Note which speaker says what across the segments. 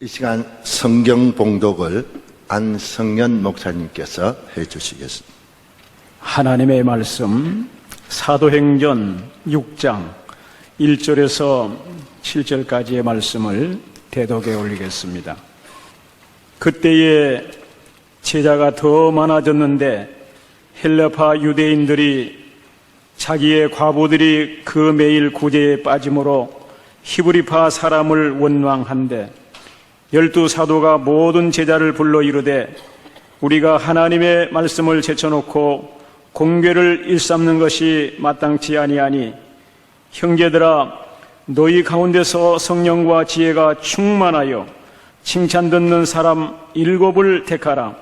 Speaker 1: 이 시간 성경 봉독을 안성년 목사님께서 해주시겠습니다.
Speaker 2: 하나님의 말씀 사도행전 6장 1절에서 7절까지의 말씀을 대독에 올리겠습니다. 그때에 제자가 더 많아졌는데 헬라파 유대인들이 자기의 과부들이 그 매일 구제에 빠짐으로 히브리파 사람을 원망한데 12사도가 모든 제자를 불러 이르되 우리가 하나님의 말씀을 제쳐놓고 공궤를 일삼는 것이 마땅치 아니하니 형제들아 너희 가운데서 성령과 지혜가 충만하여 칭찬 듣는 사람 7을 택하라.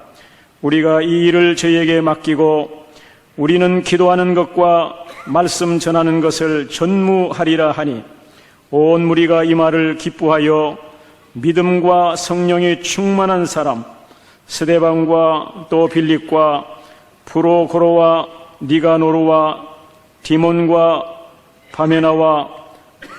Speaker 2: 우리가 이 일을 저희에게 맡기고 우리는 기도하는 것과 말씀 전하는 것을 전무하리라 하니 온 무리가 이 말을 기뻐하여 믿음과 성령이 충만한 사람 스데반과 또 빌립과 프로고로와 니가노르와 디몬과 바메나와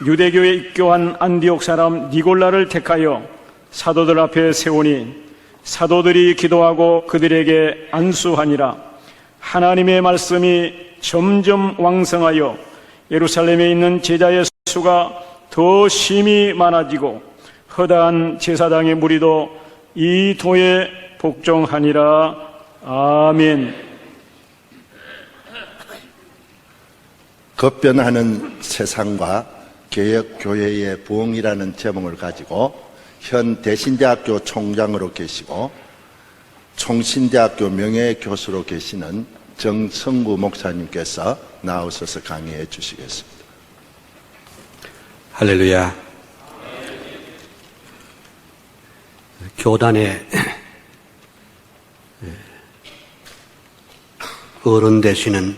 Speaker 2: 유대교에 입교한 안디옥 사람 니골라를 택하여 사도들 앞에 세우니 사도들이 기도하고 그들에게 안수하니라. 하나님의 말씀이 점점 왕성하여 예루살렘에 있는 제자의 수가 더 심히 많아지고 허다한 제사장의 무리도 이 도에 복종하니라. 아멘.
Speaker 1: 급변하는 세상과 개혁교회의 부흥이라는 제목을 가지고 현 대신대학교 총장으로 계시고 총신대학교 명예교수로 계시는 정성구 목사님께서 나오셔서 강의해 주시겠습니다.
Speaker 3: 할렐루야. 교단의 어른 되시는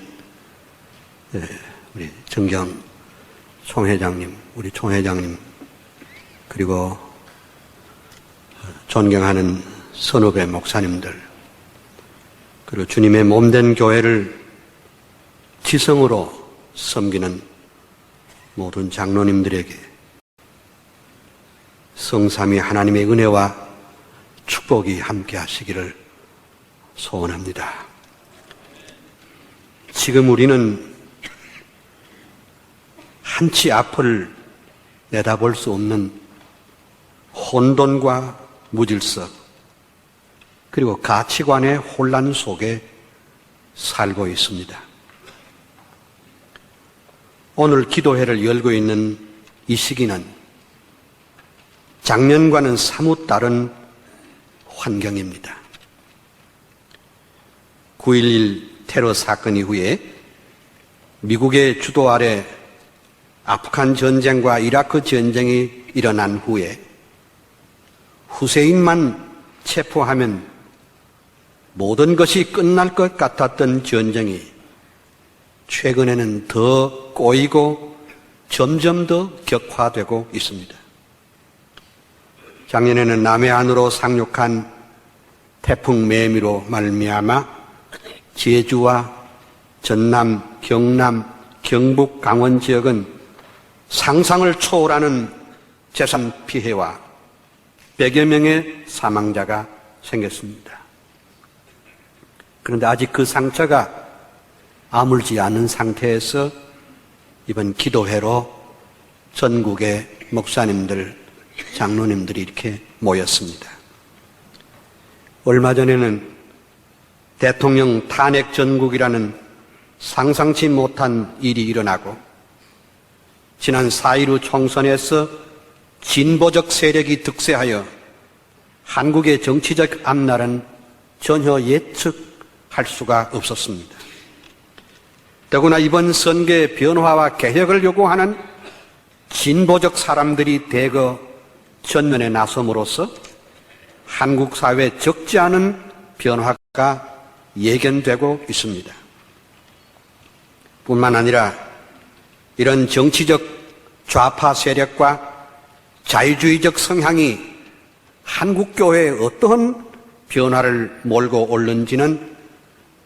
Speaker 3: 우리 정경 총회장님, 우리 총회장님, 그리고 존경하는 선후배 목사님들, 그리고 주님의 몸된 교회를 지성으로 섬기는 모든 장로님들에게 성삼위 하나님의 은혜와 축복이 함께 하시기를 소원합니다. 지금 우리는 한치 앞을 내다볼 수 없는 혼돈과 무질서 그리고 가치관의 혼란 속에 살고 있습니다. 오늘 기도회를 열고 있는 이 시기는 작년과는 사뭇 다른 환경입니다. 9.11 테러 사건 이후에 미국의 주도 아래 아프간 전쟁과 이라크 전쟁이 일어난 후에 후세인만 체포하면 모든 것이 끝날 것 같았던 전쟁이 최근에는 더 꼬이고 점점 더 격화되고 있습니다. 작년에는 남해안으로 상륙한 태풍 매미로 말미암아 제주와 전남, 경남, 경북, 강원 지역은 상상을 초월하는 재산 피해와 100여 명의 사망자가 생겼습니다. 그런데 아직 그 상처가 아물지 않은 상태에서 이번 기도회로 전국의 목사님들, 장로님들이 이렇게 모였습니다. 얼마 전에는 대통령 탄핵 전국이라는 상상치 못한 일이 일어나고 지난 4.15 총선에서 진보적 세력이 득세하여 한국의 정치적 앞날은 전혀 예측할 수가 없었습니다. 더구나 이번 선거의 변화와 개혁을 요구하는 진보적 사람들이 대거 전면에 나섬으로써 한국 사회에 적지 않은 변화가 예견되고 있습니다. 뿐만 아니라 이런 정치적 좌파 세력과 자유주의적 성향이 한국교회에 어떠한 변화를 몰고 오는지는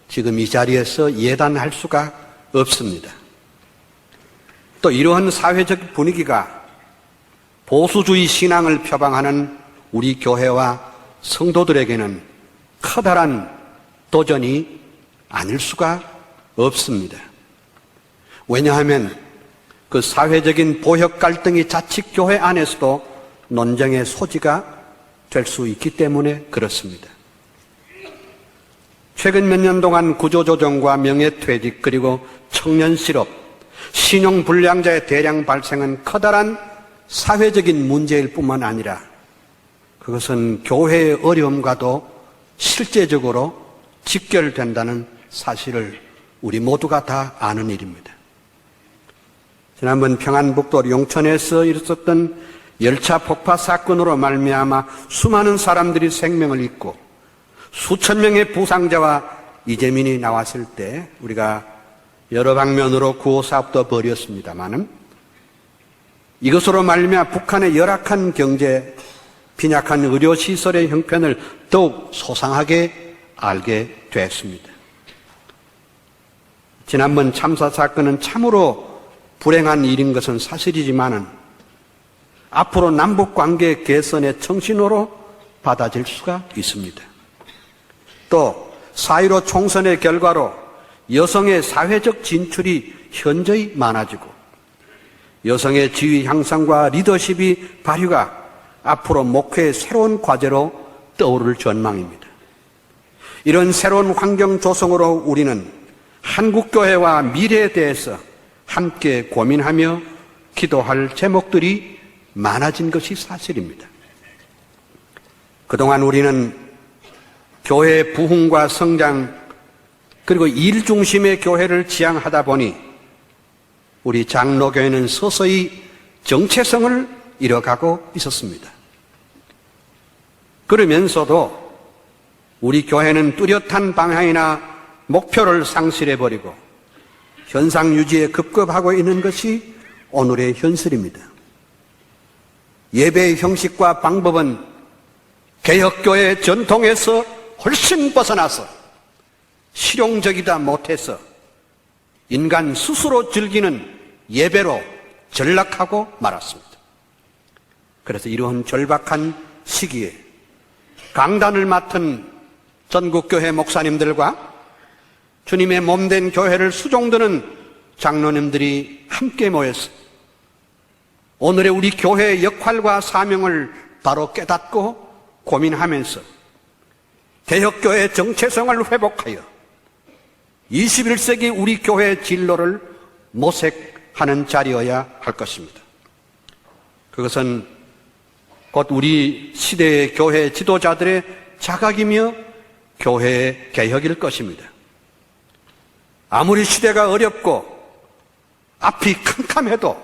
Speaker 3: 지금 이 자리에서 예단할 수가 없습니다. 또 이러한 사회적 분위기가 보수주의 신앙을 표방하는 우리 교회와 성도들에게는 커다란 도전이 아닐 수가 없습니다. 왜냐하면 그 사회적인 보역 갈등이 자칫 교회 안에서도 논쟁의 소지가 될 수 있기 때문에 그렇습니다. 최근 몇 년 동안 구조조정과 명예퇴직 그리고 청년 실업, 신용불량자의 대량 발생은 커다란 사회적인 문제일 뿐만 아니라 그것은 교회의 어려움과도 실제적으로 직결된다는 사실을 우리 모두가 다 아는 일입니다. 지난번 평안북도 용천에서 있었던 열차 폭파 사건으로 말미암아 수많은 사람들이 생명을 잃고 수천 명의 부상자와 이재민이 나왔을 때 우리가 여러 방면으로 구호사업도 벌였습니다마는 이것으로 말미암아 북한의 열악한 경제, 빈약한 의료시설의 형편을 더욱 소상하게 알게 됐습니다. 지난번 참사 사건은 참으로 불행한 일인 것은 사실이지만은 앞으로 남북관계 개선의 청신호로 받아질 수가 있습니다. 또 4.15 총선의 결과로 여성의 사회적 진출이 현저히 많아지고 여성의 지위 향상과 리더십이 발휘가 앞으로 목회의 새로운 과제로 떠오를 전망입니다. 이런 새로운 환경 조성으로 우리는 한국교회와 미래에 대해서 함께 고민하며 기도할 제목들이 많아진 것이 사실입니다. 그동안 우리는 교회의 부흥과 성장 그리고 일 중심의 교회를 지향하다 보니 우리 장로교회는 서서히 정체성을 잃어가고 있었습니다. 그러면서도 우리 교회는 뚜렷한 방향이나 목표를 상실해버리고 현상 유지에 급급하고 있는 것이 오늘의 현실입니다. 예배의 형식과 방법은 개혁교회의 전통에서 훨씬 벗어나서 실용적이다 못해서 인간 스스로 즐기는 예배로 전락하고 말았습니다. 그래서 이러한 절박한 시기에 강단을 맡은 전국교회 목사님들과 주님의 몸된 교회를 수종드는 장로님들이 함께 모여서 오늘의 우리 교회의 역할과 사명을 바로 깨닫고 고민하면서 개혁교회의 정체성을 회복하여 21세기 우리 교회의 진로를 모색하는 자리여야 할 것입니다. 그것은 곧 우리 시대의 교회 지도자들의 자각이며 교회의 개혁일 것입니다. 아무리 시대가 어렵고 앞이 캄캄해도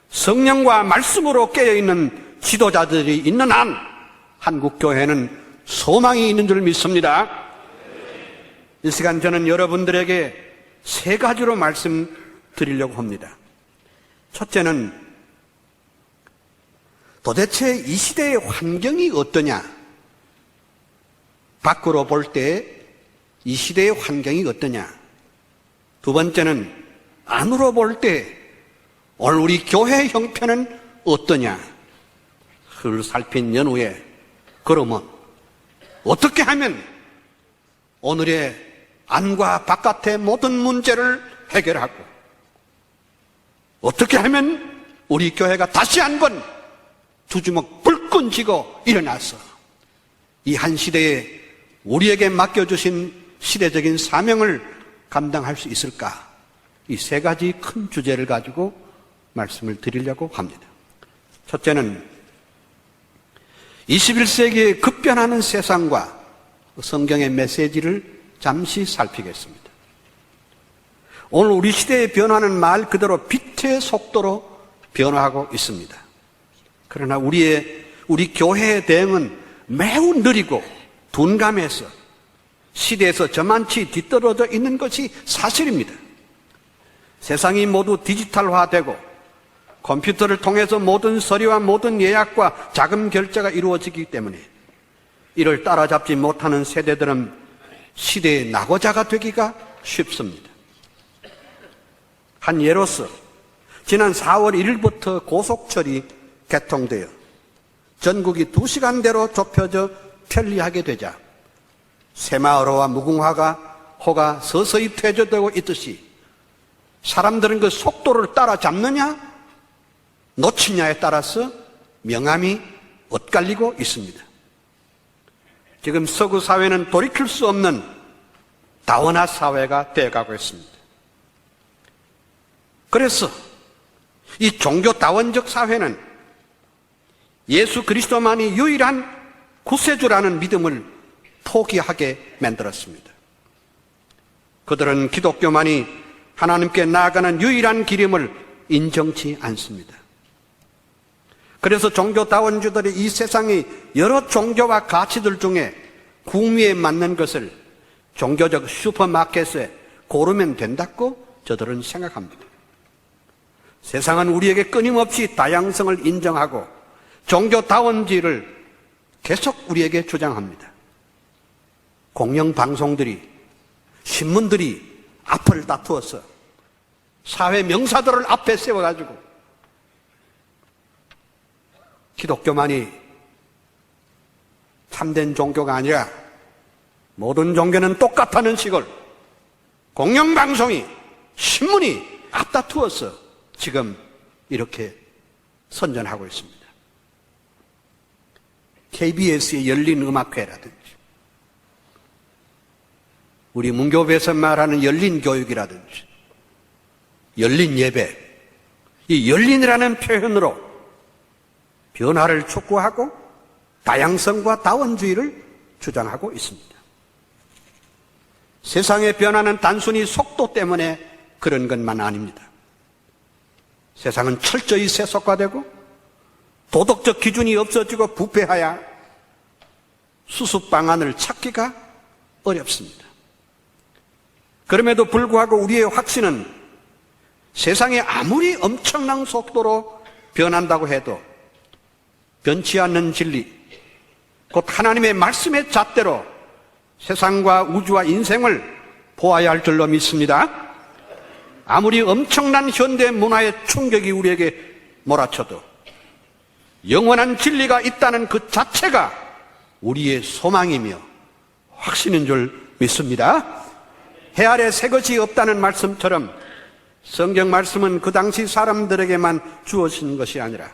Speaker 3: 성령과 말씀으로 깨어있는 지도자들이 있는 한 한국교회는 소망이 있는 줄 믿습니다. 이 시간 저는 여러분들에게 세 가지로 말씀드리려고 합니다. 첫째는 도대체 이 시대의 환경이 어떠냐? 밖으로 볼 때 이 시대의 환경이 어떠냐? 두 번째는 안으로 볼 때 오늘 우리 교회의 형편은 어떠냐? 그걸 살핀 연후에 그러면 어떻게 하면 오늘의 안과 바깥의 모든 문제를 해결하고 어떻게 하면 우리 교회가 다시 한번 두 주먹 불끈 쥐고 일어나서 이 한 시대에 우리에게 맡겨주신 시대적인 사명을 감당할 수 있을까? 이 세 가지 큰 주제를 가지고 말씀을 드리려고 합니다. 첫째는 21세기의 급변하는 세상과 성경의 메시지를 잠시 살피겠습니다. 오늘 우리 시대의 변화는 말 그대로 빛의 속도로 변화하고 있습니다. 그러나 우리 교회의 대응은 매우 느리고 둔감해서 시대에서 저만치 뒤떨어져 있는 것이 사실입니다. 세상이 모두 디지털화되고 컴퓨터를 통해서 모든 서류와 모든 예약과 자금 결제가 이루어지기 때문에 이를 따라잡지 못하는 세대들은 시대의 낙오자가 되기가 쉽습니다. 한 예로서 지난 4월 1일부터 고속철이 개통되어 전국이 2시간대로 좁혀져 편리하게 되자 새마을호와 무궁화호가 서서히 퇴조되고 있듯이 사람들은 그 속도를 따라잡느냐 놓치냐에 따라서 명암이 엇갈리고 있습니다. 지금 서구 사회는 돌이킬 수 없는 다원화 사회가 되어가고 있습니다. 그래서 이 종교 다원적 사회는 예수 그리스도만이 유일한 구세주라는 믿음을 포기하게 만들었습니다. 그들은 기독교만이 하나님께 나아가는 유일한 길임을 인정치 않습니다. 그래서 종교다원주들이 이 세상의 여러 종교와 가치들 중에 구미에 맞는 것을 종교적 슈퍼마켓에 고르면 된다고 저들은 생각합니다. 세상은 우리에게 끊임없이 다양성을 인정하고 종교다원주의를 계속 우리에게 주장합니다. 공영방송들이, 신문들이 앞을 다투어서 사회 명사들을 앞에 세워가지고 기독교만이 참된 종교가 아니라 모든 종교는 똑같다는 식을 공영방송이, 신문이 앞다투어서 지금 이렇게 선전하고 있습니다. KBS의 열린 음악회라든지 우리 문교부에서 말하는 열린 교육이라든지 열린 예배, 이 열린이라는 표현으로 변화를 촉구하고 다양성과 다원주의를 주장하고 있습니다. 세상의 변화는 단순히 속도 때문에 그런 것만 아닙니다. 세상은 철저히 세속화되고 도덕적 기준이 없어지고 부패하여 수습 방안을 찾기가 어렵습니다. 그럼에도 불구하고 우리의 확신은 세상이 아무리 엄청난 속도로 변한다고 해도 변치 않는 진리, 곧 하나님의 말씀의 잣대로 세상과 우주와 인생을 보아야 할 줄로 믿습니다. 아무리 엄청난 현대 문화의 충격이 우리에게 몰아쳐도 영원한 진리가 있다는 그 자체가 우리의 소망이며 확신인 줄 믿습니다. 해 아래 새 것이 없다는 말씀처럼 성경 말씀은 그 당시 사람들에게만 주어진 것이 아니라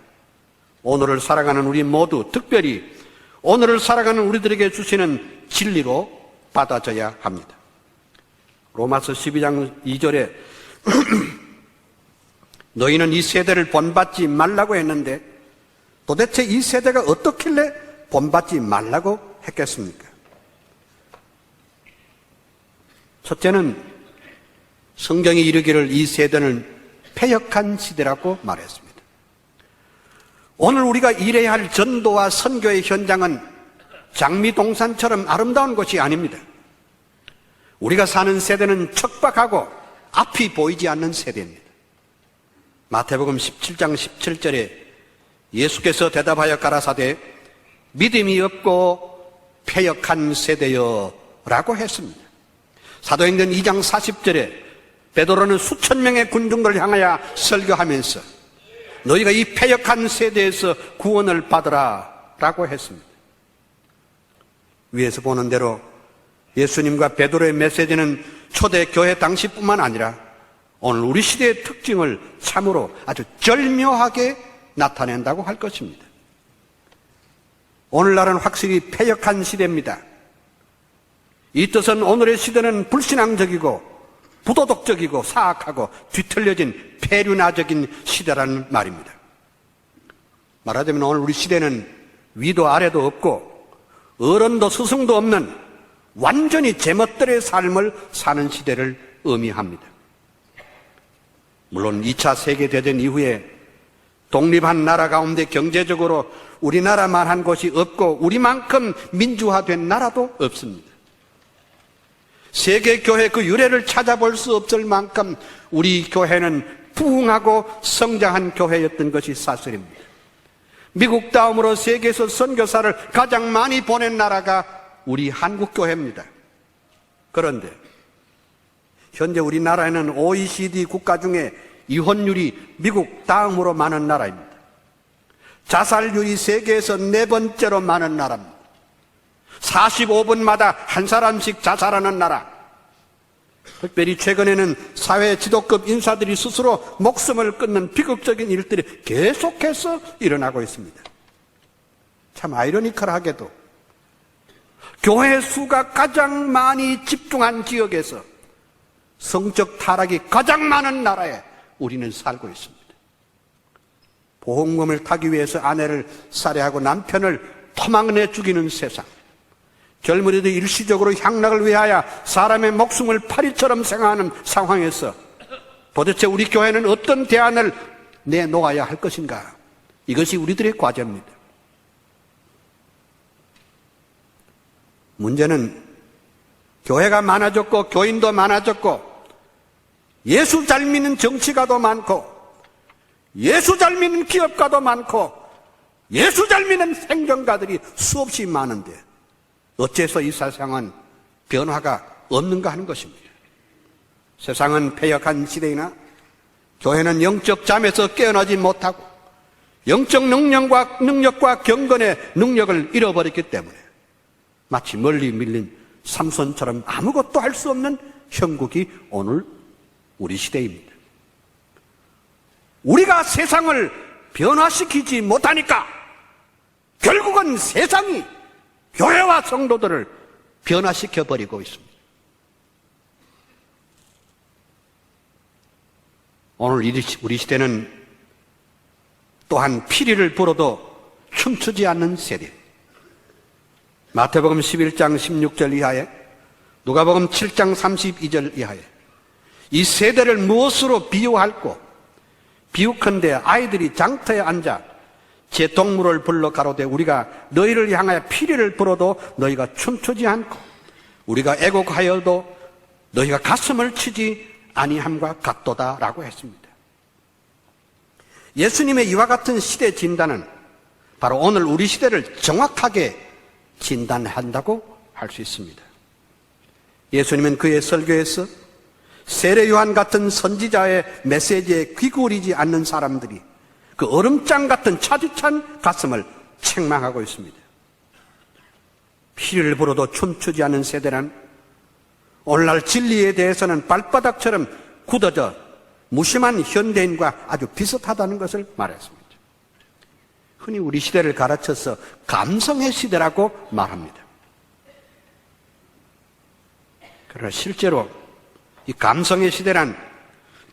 Speaker 3: 오늘을 살아가는 우리 모두, 특별히 오늘을 살아가는 우리들에게 주시는 진리로 받아져야 합니다. 로마서 12장 2절에 너희는 이 세대를 본받지 말라고 했는데 도대체 이 세대가 어떻길래 본받지 말라고 했겠습니까? 첫째는 성경이 이르기를 이 세대는 패역한 시대라고 말했습니다. 오늘 우리가 일해야 할 전도와 선교의 현장은 장미동산처럼 아름다운 곳이 아닙니다. 우리가 사는 세대는 척박하고 앞이 보이지 않는 세대입니다. 마태복음 17장 17절에 예수께서 대답하여 가라사대 믿음이 없고 패역한 세대여 라고 했습니다. 사도행전 2장 40절에 베드로는 수천 명의 군중들을 향하여 설교하면서 너희가 이 패역한 세대에서 구원을 받으라 라고 했습니다. 위에서 보는 대로 예수님과 베드로의 메시지는 초대교회 당시뿐만 아니라 오늘 우리 시대의 특징을 참으로 아주 절묘하게 나타낸다고 할 것입니다. 오늘날은 확실히 패역한 시대입니다. 이 뜻은 오늘의 시대는 불신앙적이고 부도덕적이고 사악하고 뒤틀려진 폐륜화적인 시대라는 말입니다. 말하자면 오늘 우리 시대는 위도 아래도 없고 어른도 스승도 없는 완전히 제멋들의 삶을 사는 시대를 의미합니다. 물론 2차 세계대전 이후에 독립한 나라 가운데 경제적으로 우리나라만한 곳이 없고 우리만큼 민주화된 나라도 없습니다. 세계교회 그 유래를 찾아볼 수 없을 만큼 우리 교회는 부흥하고 성장한 교회였던 것이 사실입니다. 미국 다음으로 세계에서 선교사를 가장 많이 보낸 나라가 우리 한국교회입니다. 그런데 현재 우리나라에는 OECD 국가 중에 이혼율이 미국 다음으로 많은 나라입니다. 자살률이 세계에서 4번째로 많은 나라입니다. 45분마다 한 사람씩 자살하는 나라. 특별히 최근에는 사회 지도급 인사들이 스스로 목숨을 끊는 비극적인 일들이 계속해서 일어나고 있습니다. 참 아이러니컬하게도 교회 수가 가장 많이 집중한 지역에서 성적 타락이 가장 많은 나라에 우리는 살고 있습니다. 보험금을 타기 위해서 아내를 살해하고 남편을 토막내 죽이는 세상. 젊은이들이 일시적으로 향락을 위하여 사람의 목숨을 파리처럼 생각하는 상황에서 도대체 우리 교회는 어떤 대안을 내놓아야 할 것인가? 이것이 우리들의 과제입니다. 문제는 교회가 많아졌고 교인도 많아졌고 예수 잘 믿는 정치가도 많고 예수 잘 믿는 기업가도 많고 예수 잘 믿는 행정가들이 수없이 많은데 어째서 이 세상은 변화가 없는가 하는 것입니다. 세상은 패역한 시대이나 교회는 영적 잠에서 깨어나지 못하고 영적 능력과 경건의 능력을 잃어버렸기 때문에 마치 멀리 밀린 삼손처럼 아무것도 할 수 없는 형국이 오늘 우리 시대입니다. 우리가 세상을 변화시키지 못하니까 결국은 세상이 교회와 성도들을 변화시켜버리고 있습니다. 오늘 우리 시대는 또한 피리를 불어도 춤추지 않는 세대. 마태복음 11장 16절 이하에 누가복음 7장 32절 이하에 이 세대를 무엇으로 비유할꼬? 비유컨대 아이들이 장터에 앉아 제 동물을 불러 가로되 우리가 너희를 향하여 피리를 불어도 너희가 춤추지 않고 우리가 애곡하여도 너희가 가슴을 치지 아니함과 같도다라고 했습니다. 예수님의 이와 같은 시대 진단은 바로 오늘 우리 시대를 정확하게 진단한다고 할 수 있습니다. 예수님은 그의 설교에서 세례 요한 같은 선지자의 메시지에 귀구리지 않는 사람들이 그 얼음장 같은 차디찬 가슴을 책망하고 있습니다. 피를 불어도 춤추지 않는 세대란 오늘날 진리에 대해서는 발바닥처럼 굳어져 무심한 현대인과 아주 비슷하다는 것을 말했습니다. 흔히 우리 시대를 가르쳐서 감성의 시대라고 말합니다. 그러나 실제로 이 감성의 시대란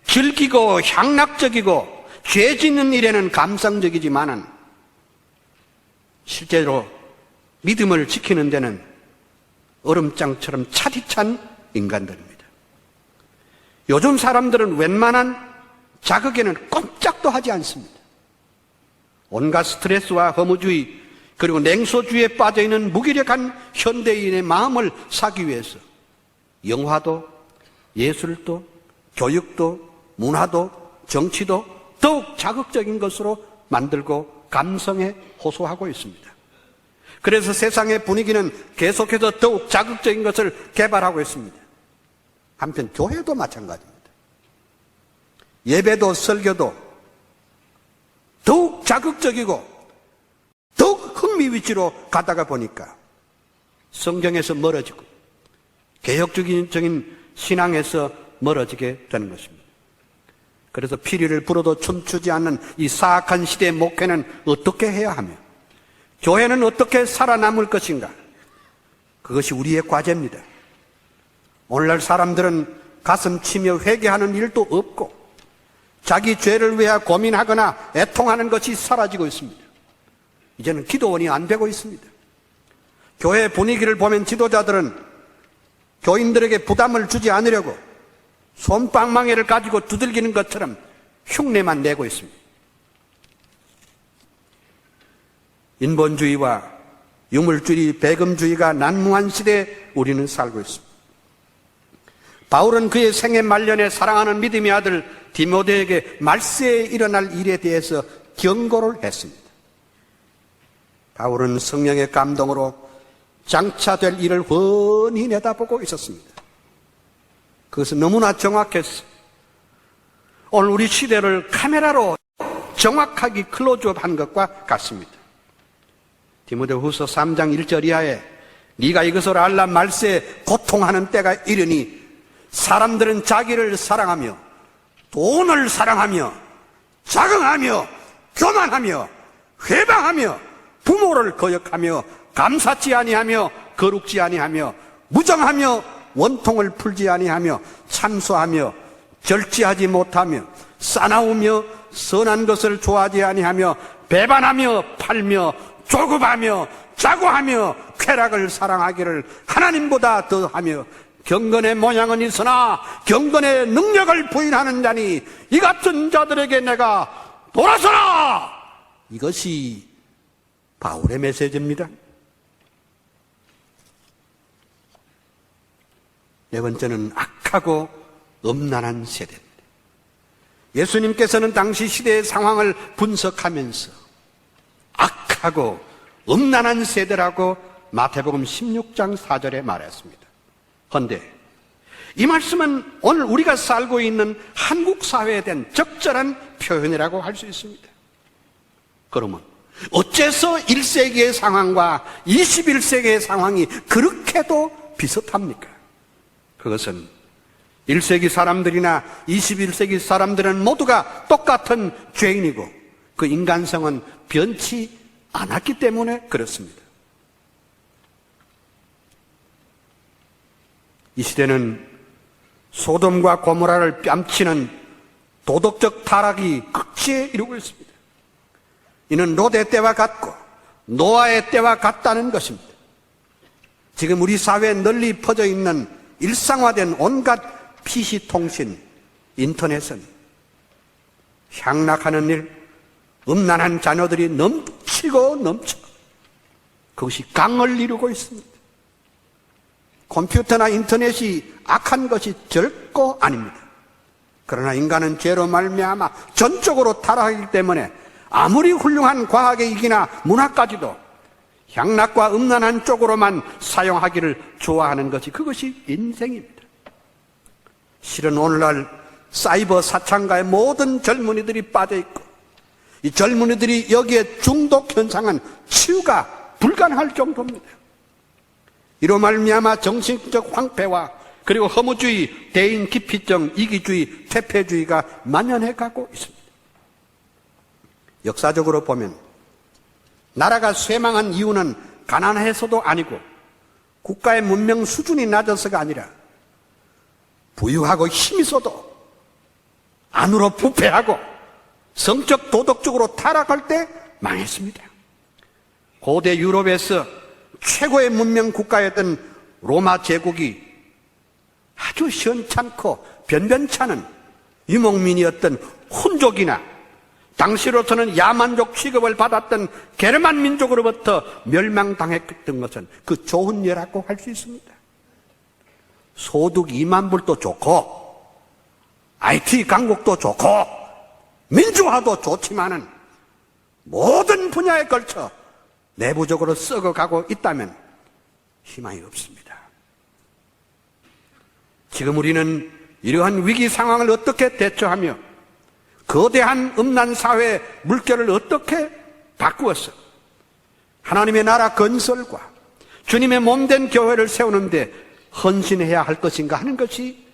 Speaker 3: 즐기고 향락적이고 죄 짓는 일에는 감성적이지만은 실제로 믿음을 지키는 데는 얼음장처럼 차디찬 인간들입니다. 요즘 사람들은 웬만한 자극에는 꼼짝도 하지 않습니다. 온갖 스트레스와 허무주의 그리고 냉소주의에 빠져있는 무기력한 현대인의 마음을 사기 위해서 영화도 예술도 교육도 문화도 정치도 더욱 자극적인 것으로 만들고 감성에 호소하고 있습니다. 그래서 세상의 분위기는 계속해서 더욱 자극적인 것을 개발하고 있습니다. 한편 교회도 마찬가지입니다. 예배도 설교도 더욱 자극적이고 더욱 흥미 위주로 가다가 보니까 성경에서 멀어지고 개혁적인 신앙에서 멀어지게 되는 것입니다. 그래서 피리를 불어도 춤추지 않는 이 사악한 시대의 목회는 어떻게 해야 하며 교회는 어떻게 살아남을 것인가? 그것이 우리의 과제입니다. 오늘날 사람들은 가슴 치며 회개하는 일도 없고 자기 죄를 위해 고민하거나 애통하는 것이 사라지고 있습니다. 이제는 기도원이 안 되고 있습니다. 교회 분위기를 보면 지도자들은 교인들에게 부담을 주지 않으려고 솜방망이를 가지고 두들기는 것처럼 흉내만 내고 있습니다. 인본주의와 유물주의, 배금주의가 난무한 시대에 우리는 살고 있습니다. 바울은 그의 생애 말년에 사랑하는 믿음의 아들 디모데에게 말세에 일어날 일에 대해서 경고를 했습니다. 바울은 성령의 감동으로 장차 될 일을 훤히 내다보고 있었습니다. 그것은 너무나 정확했어. 오늘 우리 시대를 카메라로 정확하게 클로즈업한 것과 같습니다. 디모데후서 3장 1절 이하에 네가 이것을 알라 말세 고통하는 때가 이르니 사람들은 자기를 사랑하며 돈을 사랑하며 자긍하며 교만하며 회방하며 부모를 거역하며 감사치 아니하며 거룩지 아니하며 무정하며 원통을 풀지 아니하며 참소하며 절제하지 못하며 싸나우며 선한 것을 좋아하지 아니하며 배반하며 팔며 조급하며 자고하며 쾌락을 사랑하기를 하나님보다 더하며 경건의 모양은 있으나 경건의 능력을 부인하는 자니 이 같은 자들에게 내가 돌아서라! 이것이 바울의 메시지입니다. 네 번째는 악하고 음란한 세대입니다. 예수님께서는 당시 시대의 상황을 분석하면서 악하고 음란한 세대라고 마태복음 16장 4절에 말했습니다. 그런데 이 말씀은 오늘 우리가 살고 있는 한국 사회에 대한 적절한 표현이라고 할 수 있습니다. 그러면 어째서 1세기의 상황과 21세기의 상황이 그렇게도 비슷합니까? 그것은 1세기 사람들이나 21세기 사람들은 모두가 똑같은 죄인이고 그 인간성은 변치 않았기 때문에 그렇습니다. 이 시대는 소돔과 고모라를 뺨치는 도덕적 타락이 극치에 이르고 있습니다. 이는 롯의 때와 같고 노아의 때와 같다는 것입니다. 지금 우리 사회에 널리 퍼져 있는 일상화된 온갖 PC통신, 인터넷은 향락하는 일, 음란한 자녀들이 넘치고 넘쳐 그것이 강을 이루고 있습니다. 컴퓨터나 인터넷이 악한 것이 결코 아닙니다. 그러나 인간은 죄로 말미암아 전적으로 타락하기 때문에 아무리 훌륭한 과학의익이나 문화까지도 향락과 음란한 쪽으로만 사용하기를 좋아하는 것이 그것이 인생입니다. 실은 오늘날 사이버 사창가의 모든 젊은이들이 빠져있고 이 젊은이들이 여기에 중독 현상은 치유가 불가능할 정도입니다. 이로 말미암아 정신적 황폐와 그리고 허무주의, 대인 기피증, 이기주의, 퇴폐주의가 만연해가고 있습니다. 역사적으로 보면 나라가 쇠망한 이유는 가난해서도 아니고 국가의 문명 수준이 낮아서가 아니라 부유하고 힘이 있어도 안으로 부패하고 성적 도덕적으로 타락할 때 망했습니다. 고대 유럽에서 최고의 문명 국가였던 로마 제국이 아주 시원찮고 변변찮은 유목민이었던 훈족이나 당시로서는 야만족 취급을 받았던 게르만 민족으로부터 멸망당했던 것은 그 좋은 예라고 할 수 있습니다. 소득 2만 불도 좋고 IT 강국도 좋고 민주화도 좋지만은 모든 분야에 걸쳐 내부적으로 썩어가고 있다면 희망이 없습니다. 지금 우리는 이러한 위기 상황을 어떻게 대처하며 거대한 음란 사회의 물결을 어떻게 바꾸어서 하나님의 나라 건설과 주님의 몸된 교회를 세우는데 헌신해야 할 것인가 하는 것이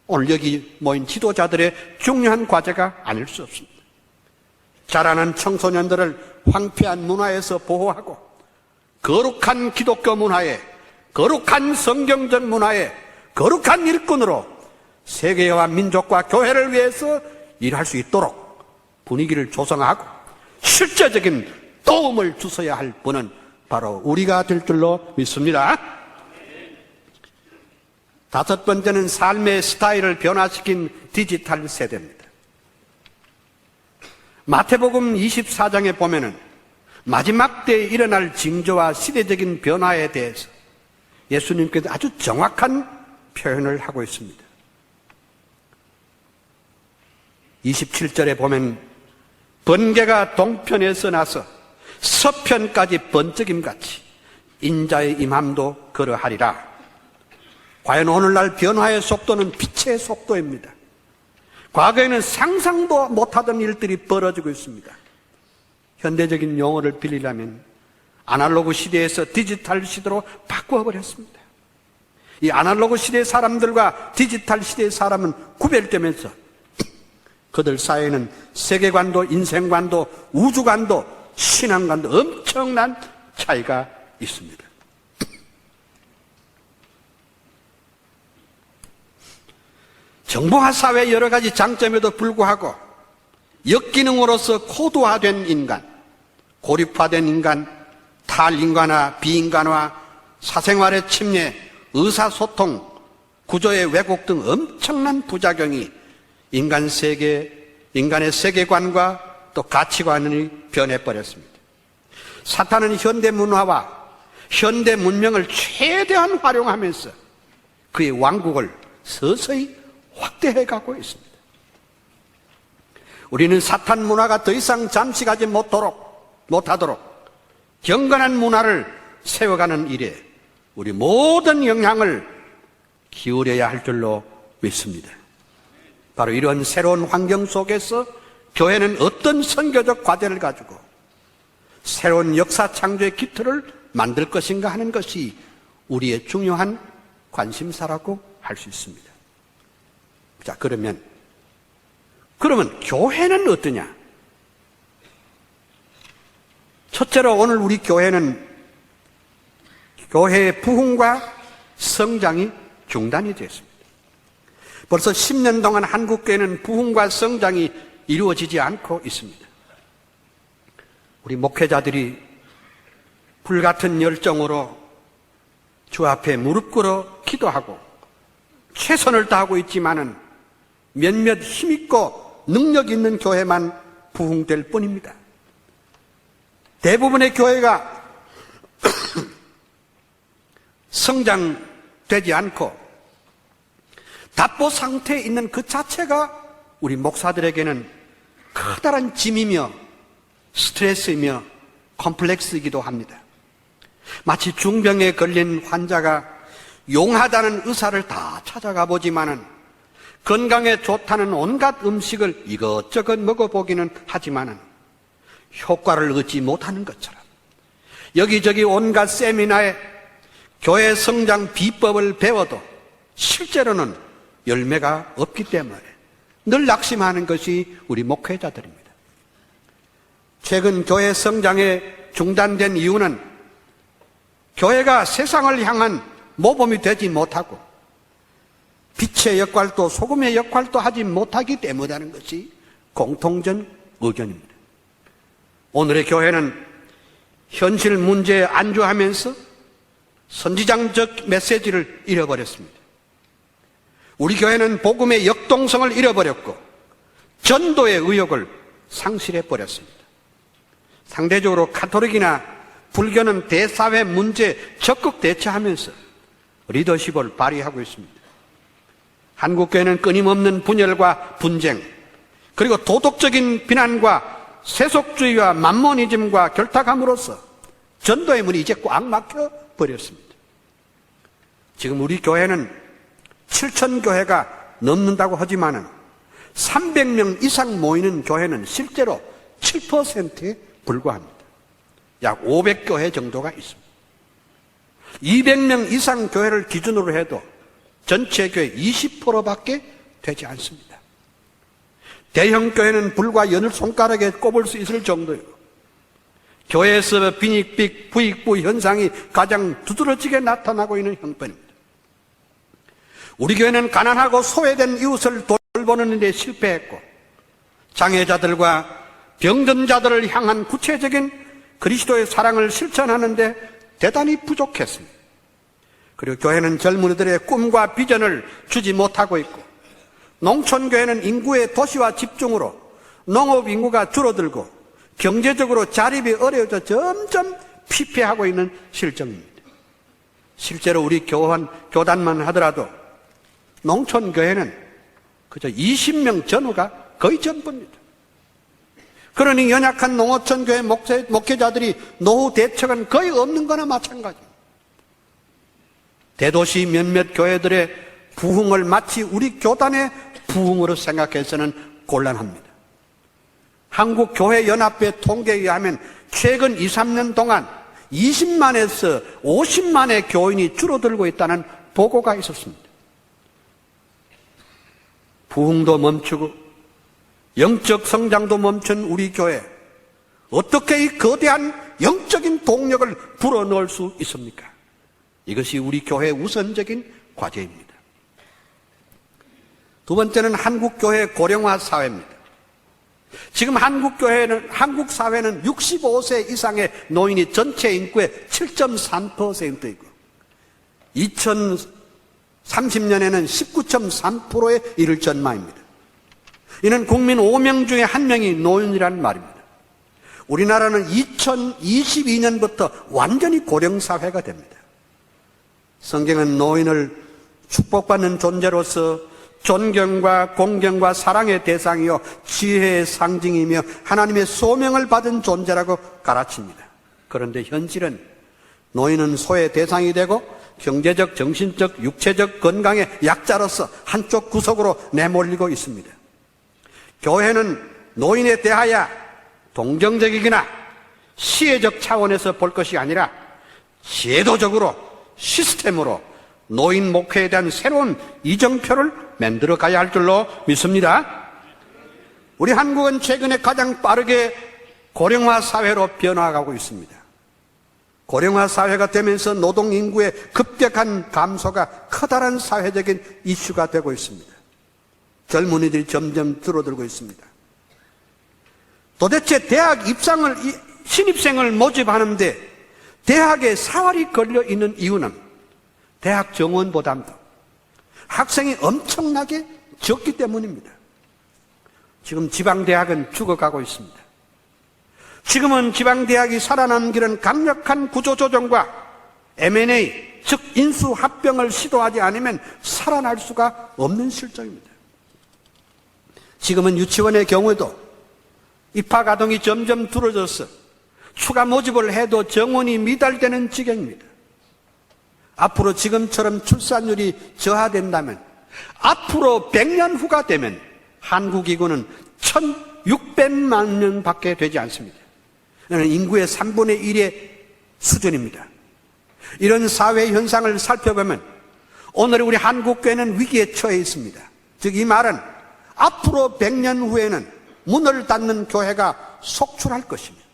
Speaker 3: 오늘 여기 모인 지도자들의 중요한 과제가 아닐 수 없습니다. 자라는 청소년들을 황폐한 문화에서 보호하고 거룩한 기독교 문화에, 거룩한 성경적 문화에, 거룩한 일꾼으로 세계와 민족과 교회를 위해서 일할 수 있도록 분위기를 조성하고 실제적인 도움을 주셔야 할 분은 바로 우리가 될 줄로 믿습니다. 다섯 번째는 삶의 스타일을 변화시킨 디지털 세대입니다. 마태복음 24장에 보면은 마지막 때에 일어날 징조와 시대적인 변화에 대해서 예수님께서 아주 정확한 표현을 하고 있습니다. 27절에 보면 번개가 동편에서 나서 서편까지 번쩍임같이 인자의 임함도 그러하리라. 과연 오늘날 변화의 속도는 빛의 속도입니다. 과거에는 상상도 못하던 일들이 벌어지고 있습니다. 현대적인 용어를 빌리려면 아날로그 시대에서 디지털 시대로 바꾸어버렸습니다. 이 아날로그 시대의 사람들과 디지털 시대의 사람은 구별되면서 그들 사이에는 세계관도 인생관도 우주관도 신앙관도 엄청난 차이가 있습니다. 정보화 사회의 여러 가지 장점에도 불구하고 역기능으로서 코드화된 인간, 고립화된 인간, 탈인간화, 비인간화, 사생활의 침해, 의사소통, 구조의 왜곡 등 엄청난 부작용이 인간의 세계관과 또 가치관이 변해버렸습니다. 사탄은 현대 문화와 현대 문명을 최대한 활용하면서 그의 왕국을 서서히 확대해가고 있습니다. 우리는 사탄 문화가 더 이상 잠식하지 못하도록 경건한 문화를 세워가는 일에 우리 모든 영향을 기울여야 할 줄로 믿습니다. 바로 이런 새로운 환경 속에서 교회는 어떤 선교적 과제를 가지고 새로운 역사 창조의 기틀을 만들 것인가 하는 것이 우리의 중요한 관심사라고 할 수 있습니다. 자, 그러면 교회는 어떠냐? 첫째로 오늘 우리 교회는 교회의 부흥과 성장이 중단이 됐습니다. 벌써 10년 동안 한국교회는 부흥과 성장이 이루어지지 않고 있습니다. 우리 목회자들이 불같은 열정으로 주 앞에 무릎 꿇어 기도하고 최선을 다하고 있지만은 몇몇 힘있고 능력 있는 교회만 부흥될 뿐입니다. 대부분의 교회가 성장되지 않고 답보 상태에 있는 그 자체가 우리 목사들에게는 커다란 짐이며 스트레스이며 컴플렉스이기도 합니다. 마치 중병에 걸린 환자가 용하다는 의사를 다 찾아가 보지만은 건강에 좋다는 온갖 음식을 이것저것 먹어보기는 하지만은 효과를 얻지 못하는 것처럼 여기저기 온갖 세미나에 교회 성장 비법을 배워도 실제로는 열매가 없기 때문에 늘 낙심하는 것이 우리 목회자들입니다. 최근 교회 성장에 중단된 이유는 교회가 세상을 향한 모범이 되지 못하고 빛의 역할도 소금의 역할도 하지 못하기 때문이라는 것이 공통된 의견입니다. 오늘의 교회는 현실 문제에 안주하면서 선지자적 메시지를 잃어버렸습니다. 우리 교회는 복음의 역동성을 잃어버렸고 전도의 의욕을 상실해버렸습니다. 상대적으로 가톨릭이나 불교는 대사회 문제에 적극 대처하면서 리더십을 발휘하고 있습니다. 한국교회는 끊임없는 분열과 분쟁, 그리고 도덕적인 비난과 세속주의와 만모니즘과 결탁함으로써 전도의 문이 이제 꽉 막혀 버렸습니다. 지금 우리 교회는 7,000교회가 넘는다고 하지만은 300명 이상 모이는 교회는 실제로 7%에 불과합니다. 약 500교회 정도가 있습니다. 200명 이상 교회를 기준으로 해도 전체 교회 20%밖에 되지 않습니다. 대형 교회는 불과 여느 손가락에 꼽을 수 있을 정도예요. 교회에서 빈익빈 부익부 현상이 가장 두드러지게 나타나고 있는 형편입니다. 우리 교회는 가난하고 소외된 이웃을 돌보는 데 실패했고 장애자들과 병든 자들을 향한 구체적인 그리스도의 사랑을 실천하는 데 대단히 부족했습니다. 그리고 교회는 젊은이들의 꿈과 비전을 주지 못하고 있고 농촌교회는 인구의 도시화 집중으로 농업 인구가 줄어들고 경제적으로 자립이 어려워져 점점 피폐하고 있는 실정입니다. 실제로 우리 교단만 하더라도 농촌교회는 그저 20명 전후가 거의 전부입니다. 그러니 연약한 농어촌교회 목회자들이 노후 대책은 거의 없는 거나 마찬가지입니다. 대도시 몇몇 교회들의 부흥을 마치 우리 교단의 부흥으로 생각해서는 곤란합니다. 한국교회연합회 통계에 의하면 최근 2, 3년 동안 20만에서 50만의 교인이 줄어들고 있다는 보고가 있었습니다. 부흥도 멈추고 영적 성장도 멈춘 우리 교회, 어떻게 이 거대한 영적인 동력을 불어넣을 수 있습니까? 이것이 우리 교회의 우선적인 과제입니다. 두 번째는 한국교회 고령화 사회입니다. 지금 한국 사회는 65세 이상의 노인이 전체 인구의 7.3%이고 2030년에는 19.3%에 이를 전망입니다. 이는 국민 5명 중에 1명이 노인이라는 말입니다. 우리나라는 2022년부터 완전히 고령사회가 됩니다. 성경은 노인을 축복받는 존재로서 존경과 공경과 사랑의 대상이요 지혜의 상징이며 하나님의 소명을 받은 존재라고 가르칩니다. 그런데 현실은 노인은 소의 대상이 되고 경제적, 정신적, 육체적 건강의 약자로서 한쪽 구석으로 내몰리고 있습니다. 교회는 노인에 대하여 동정적이거나 시혜적 차원에서 볼 것이 아니라 제도적으로 시스템으로 노인 목회에 대한 새로운 이정표를 만들어 가야 할 줄로 믿습니다. 우리 한국은 최근에 가장 빠르게 고령화 사회로 변화하고 있습니다. 고령화 사회가 되면서 노동 인구의 급격한 감소가 커다란 사회적인 이슈가 되고 있습니다. 젊은이들이 점점 줄어들고 있습니다. 도대체 대학 신입생을 모집하는데 대학에 사활이 걸려 있는 이유는 대학 정원 부담도 학생이 엄청나게 적기 때문입니다. 지금 지방대학은 죽어가고 있습니다. 지금은 지방대학이 살아남기는 강력한 구조조정과 M&A, 즉 인수합병을 시도하지 않으면 살아날 수가 없는 실정입니다. 지금은 유치원의 경우에도 입학아동이 점점 줄어져서 추가 모집을 해도 정원이 미달되는 지경입니다. 앞으로 지금처럼 출산율이 저하된다면 앞으로 100년 후가 되면 한국 인구는 1600만 명밖에 되지 않습니다. 이는 인구의 3분의 1의 수준입니다. 이런 사회 현상을 살펴보면 오늘 우리 한국교회는 위기에 처해 있습니다. 즉 이 말은 앞으로 100년 후에는 문을 닫는 교회가 속출할 것입니다.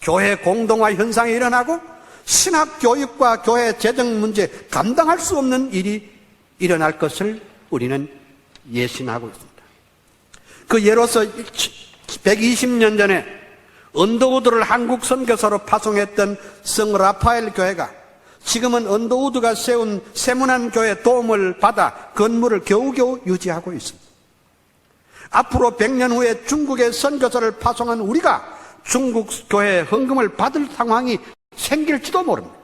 Speaker 3: 교회 공동화 현상이 일어나고 신학교육과 교회 재정 문제 감당할 수 없는 일이 일어날 것을 우리는 예신하고 있습니다. 그 예로서 120년 전에 언더우드를 한국 선교사로 파송했던 성 라파엘 교회가 지금은 언더우드가 세운 세문안 교회 도움을 받아 건물을 겨우겨우 유지하고 있습니다. 앞으로 100년 후에 중국에 선교사를 파송한 우리가 중국 교회의 헌금을 받을 상황이 생길지도 모릅니다.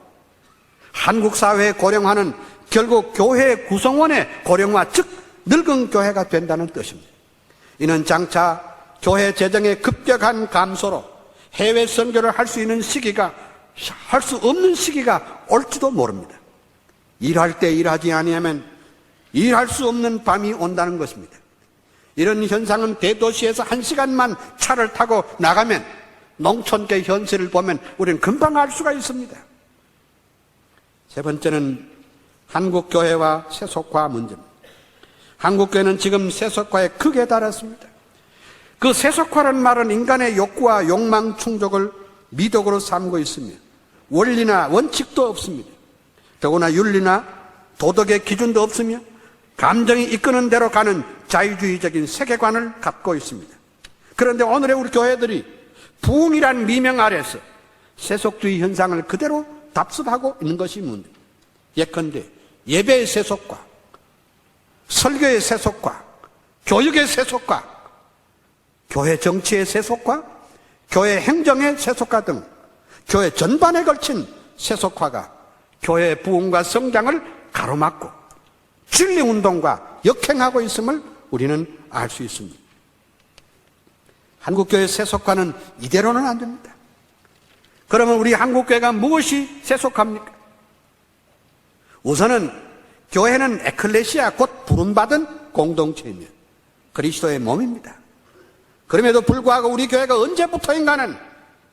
Speaker 3: 한국 사회의 고령화는 결국 교회 구성원의 고령화, 즉 늙은 교회가 된다는 뜻입니다. 이는 장차 교회 재정의 급격한 감소로 해외 선교를 할 수 있는 시기가, 할 수 없는 시기가 올지도 모릅니다. 일할 때 일하지 아니하면 일할 수 없는 밤이 온다는 것입니다. 이런 현상은 대도시에서 1시간만 차를 타고 나가면 농촌계 현실을 보면 우리는 금방 알 수가 있습니다. 세 번째는 한국교회와 세속화 문제입니다. 한국교회는 지금 세속화에 극에 달했습니다. 그 세속화라는 말은 인간의 욕구와 욕망 충족을 미덕으로 삼고 있으며 원리나 원칙도 없습니다. 더구나 윤리나 도덕의 기준도 없으며 감정이 이끄는 대로 가는 자유주의적인 세계관을 갖고 있습니다. 그런데 오늘의 우리 교회들이 부흥이란 미명 아래서 세속주의 현상을 그대로 답습하고 있는 것이 문제입니다. 예컨대 예배의 세속화, 설교의 세속화, 교육의 세속화, 교회 정치의 세속화, 교회 행정의 세속화 등 교회 전반에 걸친 세속화가 교회의 부흥과 성장을 가로막고 진리운동과 역행하고 있음을 우리는 알 수 있습니다. 한국교회 세속화는 이대로는 안 됩니다. 그러면 우리 한국교회가 무엇이 세속합니까? 우선은 교회는 에클레시아 곧 부름받은 공동체이며 그리스도의 몸입니다. 그럼에도 불구하고 우리 교회가 언제부터인가는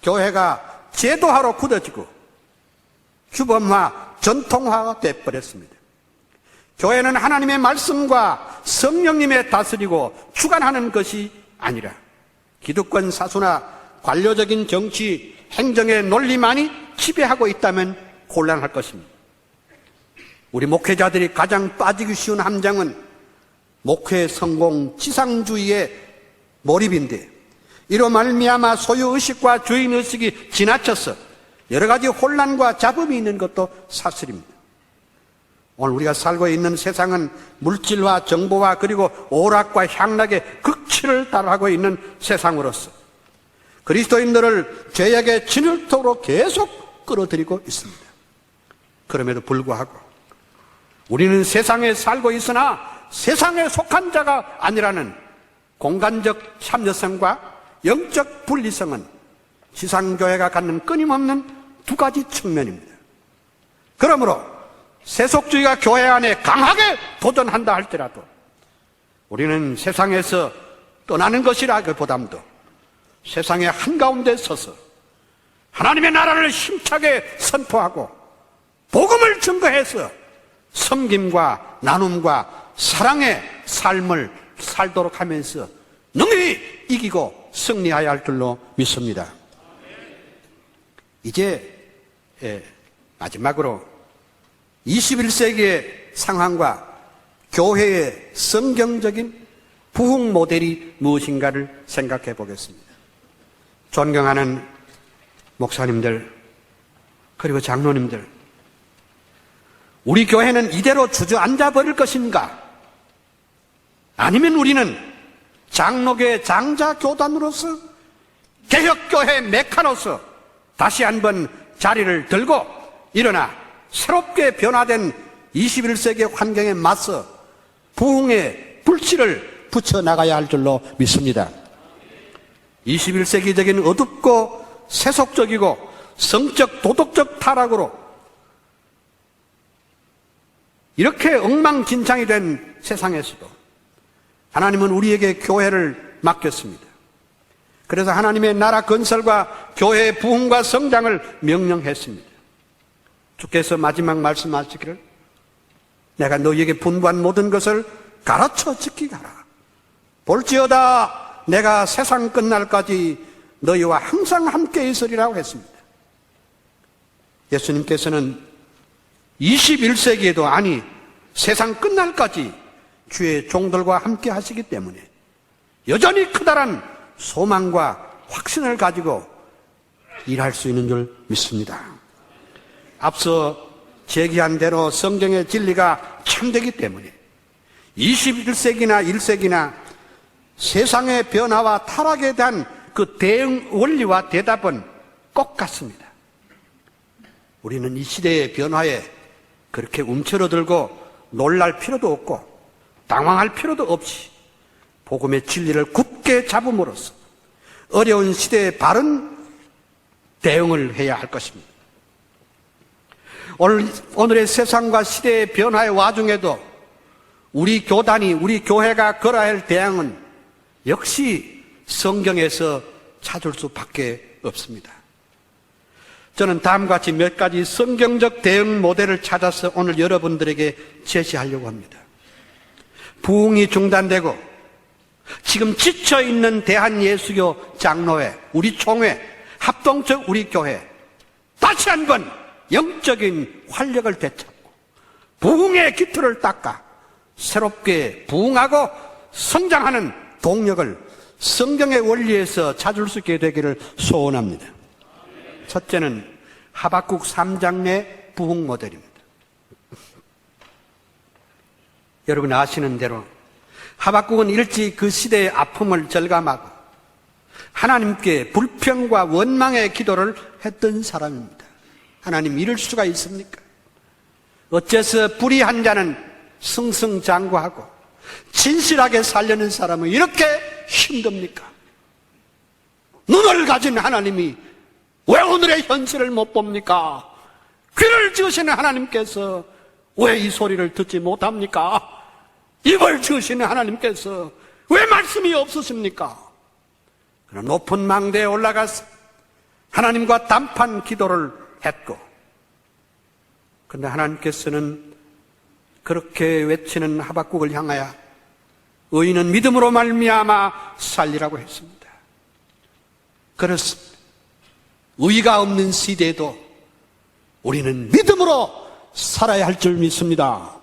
Speaker 3: 교회가 제도화로 굳어지고 규범화, 전통화가 되어버렸습니다. 교회는 하나님의 말씀과 성령님의 다스리고 주관하는 것이 아니라 기득권 사수나 관료적인 정치, 행정의 논리만이 지배하고 있다면 곤란할 것입니다. 우리 목회자들이 가장 빠지기 쉬운 함정은 목회 성공 지상주의의 몰입인데, 이로 말미암아 소유의식과 주인의식이 지나쳐서 여러 가지 혼란과 잡음이 있는 것도 사실입니다. 오늘 우리가 살고 있는 세상은 물질화, 정보화, 그리고 오락과 향락의 극치를 달하고 있는 세상으로서 그리스도인들을 죄악의 진흙탕으로 계속 끌어들이고 있습니다. 그럼에도 불구하고 우리는 세상에 살고 있으나 세상에 속한 자가 아니라는 공간적 참여성과 영적 분리성은 지상교회가 갖는 끊임없는 두 가지 측면입니다. 그러므로 세속주의가 교회 안에 강하게 도전한다 할지라도 우리는 세상에서 떠나는 것이라기보다도 세상의 한가운데 서서 하나님의 나라를 힘차게 선포하고 복음을 증거해서 섬김과 나눔과 사랑의 삶을 살도록 하면서 능히 이기고 승리해야 할 줄로 믿습니다. 이제 마지막으로 21세기의 상황과 교회의 성경적인 부흥 모델이 무엇인가를 생각해 보겠습니다. 존경하는 목사님들, 그리고 장로님들, 우리 교회는 이대로 주저앉아 버릴 것인가? 아니면 우리는 장로교회 장자교단으로서 개혁교회 메카로서 다시 한번 자리를 들고 일어나 새롭게 변화된 21세기의 환경에 맞서 부흥의 불씨를 붙여나가야 할 줄로 믿습니다. 21세기적인 어둡고 세속적이고 성적 도덕적 타락으로 이렇게 엉망진창이 된 세상에서도 하나님은 우리에게 교회를 맡겼습니다. 그래서 하나님의 나라 건설과 교회의 부흥과 성장을 명령했습니다. 주께서 마지막 말씀하시기를 내가 너희에게 분부한 모든 것을 가르쳐 지키게 하라. 볼지어다 내가 세상 끝날까지 너희와 항상 함께 있으리라고 했습니다. 예수님께서는 21세기에도 아니 세상 끝날까지 주의 종들과 함께 하시기 때문에 여전히 커다란 소망과 확신을 가지고 일할 수 있는 줄 믿습니다. 앞서 제기한 대로 성경의 진리가 참되기 때문에 21세기나 1세기나 세상의 변화와 타락에 대한 그 대응 원리와 대답은 꼭 같습니다. 우리는 이 시대의 변화에 그렇게 움츠러들고 놀랄 필요도 없고 당황할 필요도 없이 복음의 진리를 굳게 잡음으로써 어려운 시대에 바른 대응을 해야 할 것입니다. 오늘의 세상과 시대의 변화의 와중에도 우리 교단이, 우리 교회가 걸어야 할 대응은 역시 성경에서 찾을 수밖에 없습니다. 저는 다음과 같이 몇 가지 성경적 대응 모델을 찾아서 오늘 여러분들에게 제시하려고 합니다. 부흥이 중단되고 지금 지쳐있는 대한예수교 장로회, 우리 총회, 합동적 우리 교회 다시 한번 영적인 활력을 되찾고 부흥의 기틀을 닦아 새롭게 부흥하고 성장하는 동력을 성경의 원리에서 찾을 수 있게 되기를 소원합니다. 첫째는 하박국 3장 내 부흥 모델입니다. 여러분 아시는 대로 하박국은 일찍 그 시대의 아픔을 절감하고 하나님께 불평과 원망의 기도를 했던 사람입니다. 하나님 이럴 수가 있습니까? 어째서 불의한 자는 승승장구하고 진실하게 살려는 사람은 이렇게 힘듭니까? 눈을 가진 하나님이 왜 오늘의 현실을 못 봅니까? 귀를 지으시는 하나님께서 왜 이 소리를 듣지 못합니까? 입을 지으시는 하나님께서 왜 말씀이 없으십니까? 그런 높은 망대에 올라가서 하나님과 단판 기도를 했고, 그런데 하나님께서는 그렇게 외치는 하박국을 향하여 의인은 믿음으로 말미암아 살리라고 했습니다. 그렇습니다. 의의가 없는 시대에도 우리는 믿음으로 살아야 할 줄 믿습니다.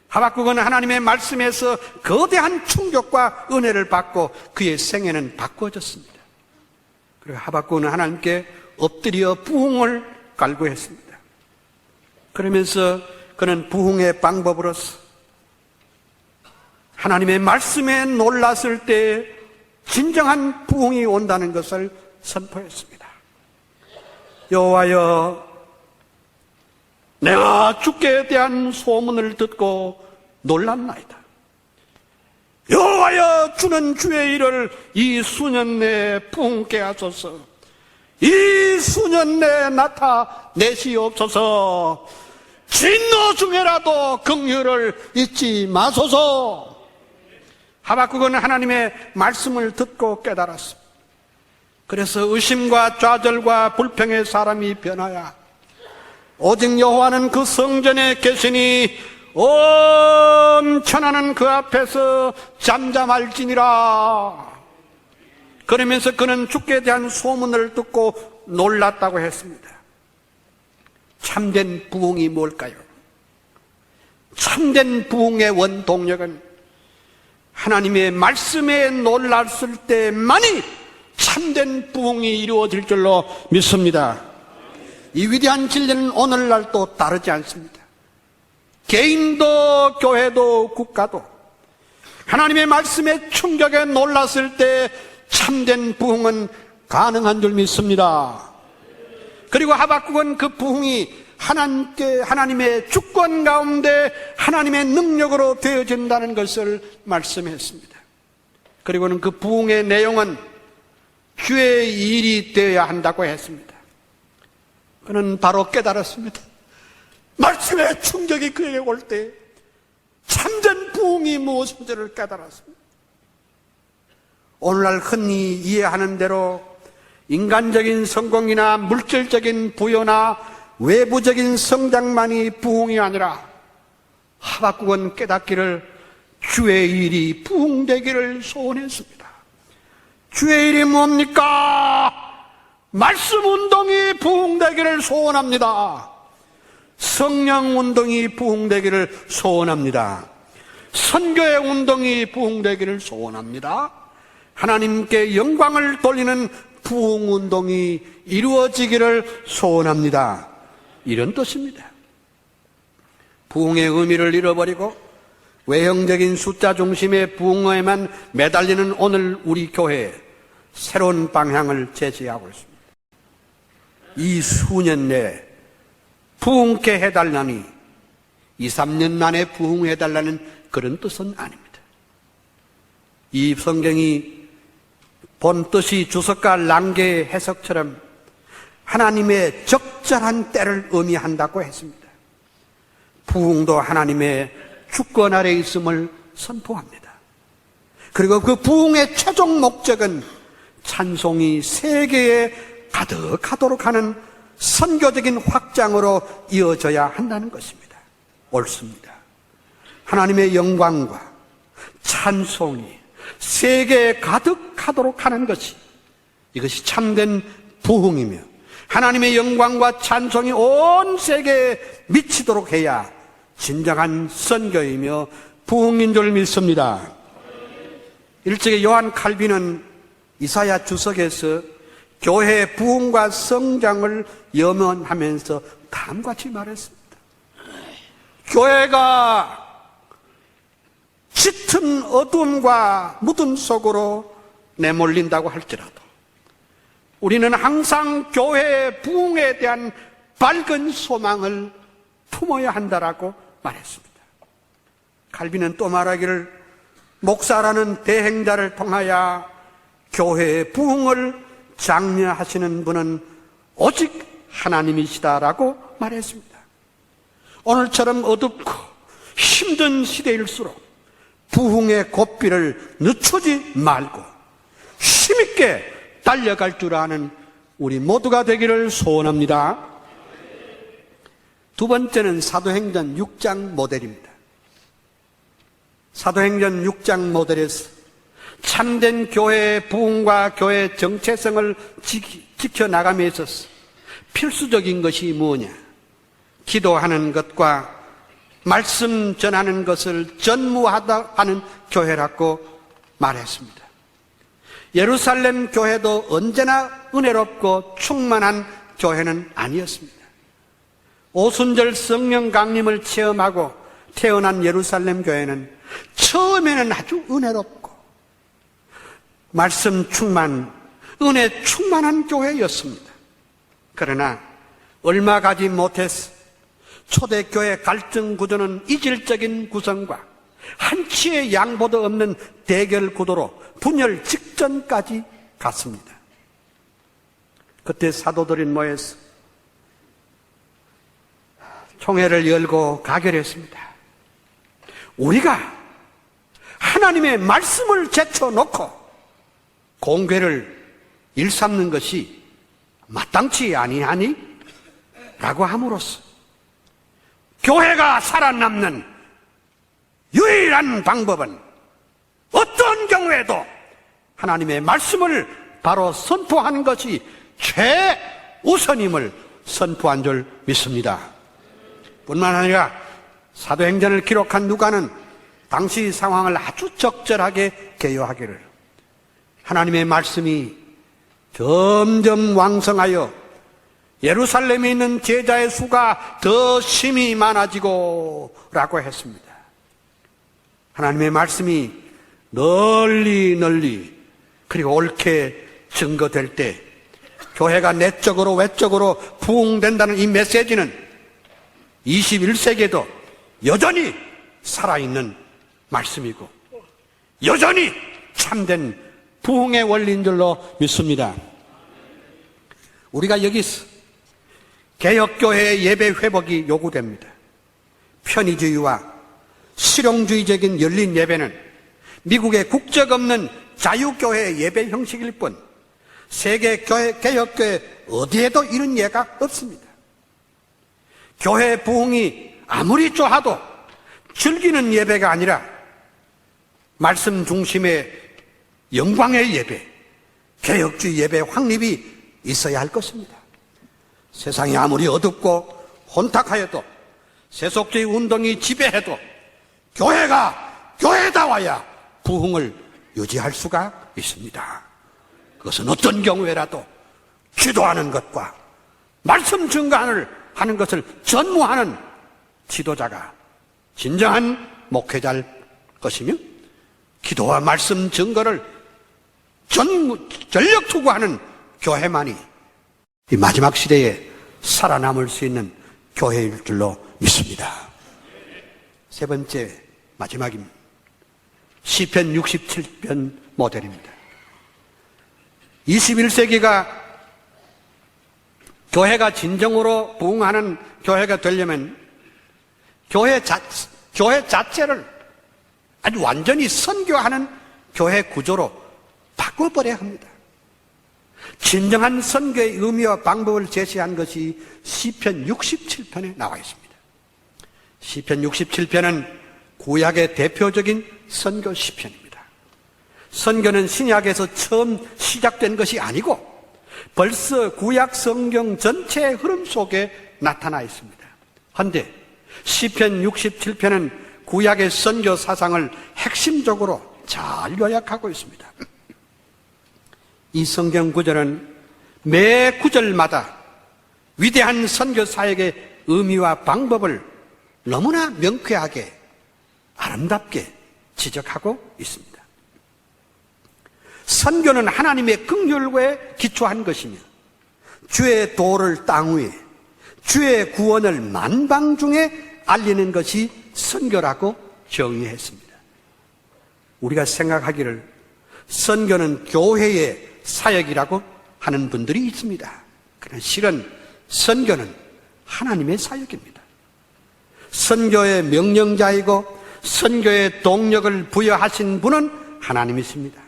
Speaker 3: 하박국은 하나님의 말씀에서 거대한 충격과 은혜를 받고 그의 생애는 바꿔졌습니다. 그리고 하박국은 하나님께 엎드려 부흥을 갈구했습니다. 그러면서 그는 부흥의 방법으로서 하나님의 말씀에 놀랐을 때 진정한 부흥이 온다는 것을 선포했습니다. 여호와여, 내가 주께 대한 소문을 듣고 놀랐나이다. 여호와여, 주는 주의 일을 이 수년 내에 부흥케 하소서. 이 수년 내에 나타내시옵소서. 진노 중에라도 긍휼을 잊지 마소서. 하박국은 하나님의 말씀을 듣고 깨달았습니다. 그래서 의심과 좌절과 불평의 사람이 변하여 오직 여호와는 그 성전에 계시니 온 천하는 그 앞에서 잠잠할지니라. 그러면서 그는 주께 대한 소문을 듣고 놀랐다고 했습니다. 참된 부흥이 뭘까요? 참된 부흥의 원동력은 하나님의 말씀에 놀랐을 때만이 참된 부흥이 이루어질 줄로 믿습니다. 이 위대한 진리는 오늘날도 다르지 않습니다. 개인도 교회도 국가도 하나님의 말씀에 충격에 놀랐을 때 참된 부흥은 가능한 줄 믿습니다. 그리고 하박국은 그 부흥이 하나님의 주권 가운데 하나님의 능력으로 되어진다는 것을 말씀했습니다. 그리고는 그 부흥의 내용은 주의 일이 되어야 한다고 했습니다. 그는 바로 깨달았습니다. 말씀의 충격이 그에게 올 때 참된 부흥이 무엇인지를 깨달았습니다. 오늘날 흔히 이해하는 대로 인간적인 성공이나 물질적인 부여나 외부적인 성장만이 부흥이 아니라 하박국은 깨닫기를 주의 일이 부흥되기를 소원했습니다. 주의 일이 뭡니까? 말씀 운동이 부흥되기를 소원합니다. 성령 운동이 부흥되기를 소원합니다. 선교의 운동이 부흥되기를 소원합니다. 하나님께 영광을 돌리는 부흥 운동이 이루어지기를 소원합니다. 이런 뜻입니다. 부흥의 의미를 잃어버리고 외형적인 숫자 중심의 부흥에만 매달리는 오늘 우리 교회에 새로운 방향을 제시하고 있습니다. 이 수년 내에 부흥케 해달라니 2, 3년 만에 부흥해달라는 그런 뜻은 아닙니다. 이 성경이 본 뜻이 주석가 랑게의 해석처럼 하나님의 적절한 때를 의미한다고 했습니다. 부흥도 하나님의 주권 아래 있음을 선포합니다. 그리고 그 부흥의 최종 목적은 찬송이 세계에 가득하도록 하는 선교적인 확장으로 이어져야 한다는 것입니다. 옳습니다. 하나님의 영광과 찬송이 세계에 가득하도록 하는 것이 이것이 참된 부흥이며 하나님의 영광과 찬송이 온 세계에 미치도록 해야 진정한 선교이며 부흥인 줄 믿습니다. 일찍이 요한 칼빈은 이사야 주석에서 교회의 부흥과 성장을 염원하면서 다음같이 말했습니다. 교회가 짙은 어둠과 무덤 속으로 내몰린다고 할지라도 우리는 항상 교회의 부흥에 대한 밝은 소망을 품어야 한다라고 말했습니다. 칼빈은 또 말하기를 목사라는 대행자를 통하여 교회의 부흥을 장려하시는 분은 오직 하나님이시다라고 말했습니다. 오늘처럼 어둡고 힘든 시대일수록 부흥의 고삐를 늦추지 말고 힘있게 달려갈 줄 아는 우리 모두가 되기를 소원합니다. 두 번째는 사도행전 6장 모델입니다. 사도행전 6장 모델에서 참된 교회의 부흥과 교회의 정체성을 지켜나감에 있어서 필수적인 것이 뭐냐? 기도하는 것과 말씀 전하는 것을 전무하다 하는 교회라고 말했습니다. 예루살렘 교회도 언제나 은혜롭고 충만한 교회는 아니었습니다. 오순절 성령 강림을 체험하고 태어난 예루살렘 교회는 처음에는 아주 은혜롭고 말씀 충만, 은혜 충만한 교회였습니다. 그러나 얼마 가지 못해서 초대교회 갈등 구조는 이질적인 구성과 한치의 양보도 없는 대결 구도로 분열 직전까지 갔습니다. 그때 사도들이 모여서 총회를 열고 가결했습니다. 우리가 하나님의 말씀을 제쳐놓고 공회를 일삼는 것이 마땅치 아니하니? 라고 함으로써 교회가 살아남는 유일한 방법은 어떤 경우에도 하나님의 말씀을 바로 선포하는 것이 최우선임을 선포한 줄 믿습니다. 뿐만 아니라 사도행전을 기록한 누가는 당시 상황을 아주 적절하게 개요하기를 하나님의 말씀이 점점 왕성하여 예루살렘에 있는 제자의 수가 더 심히 많아지고 라고 했습니다. 하나님의 말씀이 널리 그리고 옳게 증거될 때 교회가 내적으로 외적으로 부흥된다는 이 메시지는 21세기에도 여전히 살아있는 말씀이고 여전히 참된 부흥의 원리인 줄로 믿습니다. 우리가 여기서 개혁교회의 예배 회복이 요구됩니다. 편의주의와 실용주의적인 열린 예배는 미국의 국적 없는 자유교회의 예배 형식일 뿐 세계 개혁교회 어디에도 이런 예가 없습니다. 교회 부흥이 아무리 좋아도 즐기는 예배가 아니라 말씀 중심의 영광의 예배, 개혁주의 예배 확립이 있어야 할 것입니다. 세상이 아무리 어둡고 혼탁하여도 세속주의 운동이 지배해도 교회가 교회다워야 부흥을 유지할 수가 있습니다. 그것은 어떤 경우에라도 기도하는 것과 말씀 증거를 하는 것을 전무하는 지도자가 진정한 목회자일 것이며 기도와 말씀 증거를 전력 투구하는 교회만이 이 마지막 시대에 살아남을 수 있는 교회일 줄로 믿습니다. 세 번째 마지막입니다. 시편 67편 모델입니다. 21세기가 교회가 진정으로 부흥하는 교회가 되려면 교회 자체를 아주 완전히 선교하는 교회 구조로 바꿔버려야 합니다. 진정한 선교의 의미와 방법을 제시한 것이 시편 67편에 나와 있습니다. 시편 67편은 구약의 대표적인 선교 시편입니다. 선교는 신약에서 처음 시작된 것이 아니고 벌써 구약 성경 전체의 흐름 속에 나타나 있습니다. 그런데 시편 67편은 구약의 선교 사상을 핵심적으로 잘 요약하고 있습니다. 이 성경 구절은 매 구절마다 위대한 선교 사역의 의미와 방법을 너무나 명쾌하게 아름답게 지적하고 있습니다. 선교는 하나님의 긍휼에 기초한 것이며 주의 도를 땅 위에 주의 구원을 만방 중에 알리는 것이 선교라고 정의했습니다. 우리가 생각하기를 선교는 교회의 사역이라고 하는 분들이 있습니다. 그러나 실은 선교는 하나님의 사역입니다. 선교의 명령자이고 선교의 동력을 부여하신 분은 하나님이십니다.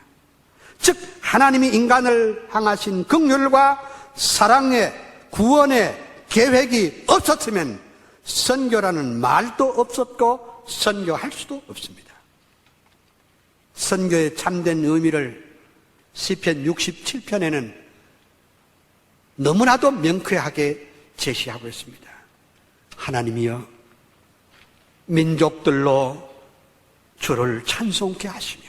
Speaker 3: 즉 하나님이 인간을 향하신 긍휼과 사랑의 구원의 계획이 없었으면 선교라는 말도 없었고 선교할 수도 없습니다. 선교의 참된 의미를 시편 67편에는 너무나도 명쾌하게 제시하고 있습니다. 하나님이여 민족들로 주를 찬송케 하시며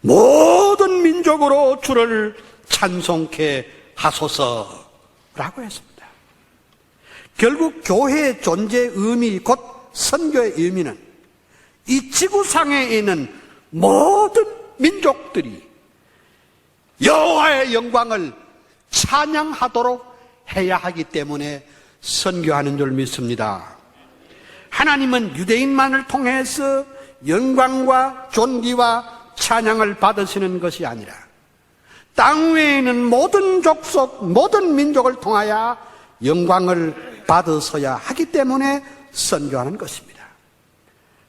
Speaker 3: 모든 민족으로 주를 찬송케 하소서라고 했습니다. 결국 교회의 존재의 의미, 곧 선교의 의미는 이 지구상에 있는 모든 민족들이 여호와의 영광을 찬양하도록 해야 하기 때문에 선교하는 줄 믿습니다. 하나님은 유대인만을 통해서 영광과 존귀와 찬양을 받으시는 것이 아니라 땅 위에 있는 모든 족속, 모든 민족을 통하여 영광을 받으셔야 하기 때문에 선교하는 것입니다.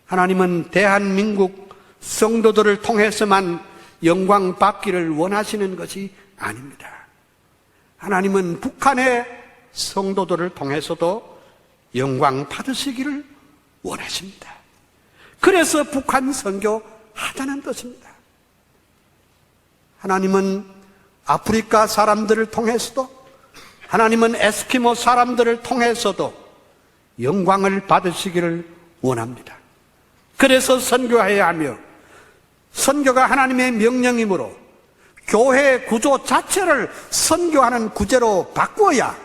Speaker 3: 하나님은 대한민국 성도들을 통해서만 영광 받기를 원하시는 것이 아닙니다. 하나님은 북한의 성도들을 통해서도 영광 받으시기를 원하십니다. 그래서 북한 선교하자는 뜻입니다. 하나님은 아프리카 사람들을 통해서도, 하나님은 에스키모 사람들을 통해서도 영광을 받으시기를 원합니다. 그래서 선교해야 하며, 선교가 하나님의 명령이므로 교회 구조 자체를 선교하는 구제로 바꾸어야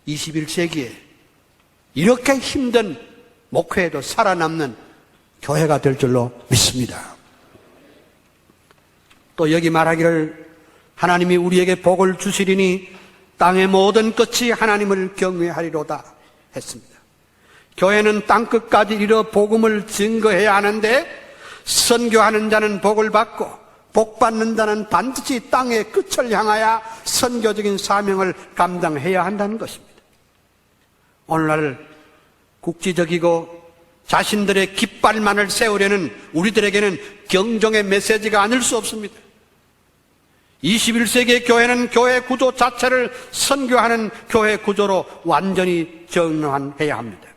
Speaker 3: 21세기에 이렇게 힘든 목회에도 살아남는 교회가 될 줄로 믿습니다. 또 여기 말하기를 하나님이 우리에게 복을 주시리니 땅의 모든 끝이 하나님을 경외하리로다 했습니다. 교회는 땅끝까지 이르러 복음을 증거해야 하는데 선교하는 자는 복을 받고 복 받는 자는 반드시 땅의 끝을 향하여 선교적인 사명을 감당해야 한다는 것입니다. 오늘날 국지적이고 자신들의 깃발만을 세우려는 우리들에게는 경종의 메시지가 아닐 수 없습니다. 21세기의 교회는 교회 구조 자체를 선교하는 교회 구조로 완전히 전환해야 합니다.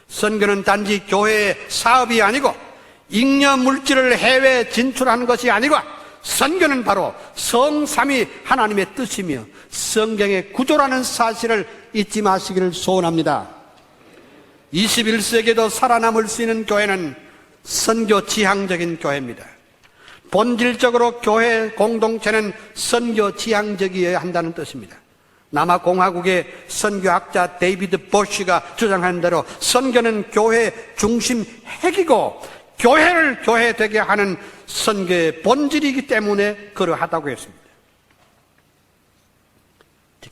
Speaker 3: 선교는 단지 교회의 사업이 아니고 잉여 물질을 해외에 진출하는 것이 아니고 선교는 바로 성삼위 하나님의 뜻이며 성경의 구조라는 사실을 잊지 마시기를 소원합니다. 21세기에도 살아남을 수 있는 교회는 선교 지향적인 교회입니다. 본질적으로 교회 공동체는 선교 지향적이어야 한다는 뜻입니다. 남아공화국의 선교학자 데이비드 보쉬가 주장한 대로 선교는 교회 중심 핵이고 교회를 교회되게 하는 선교의 본질이기 때문에 그러하다고 했습니다.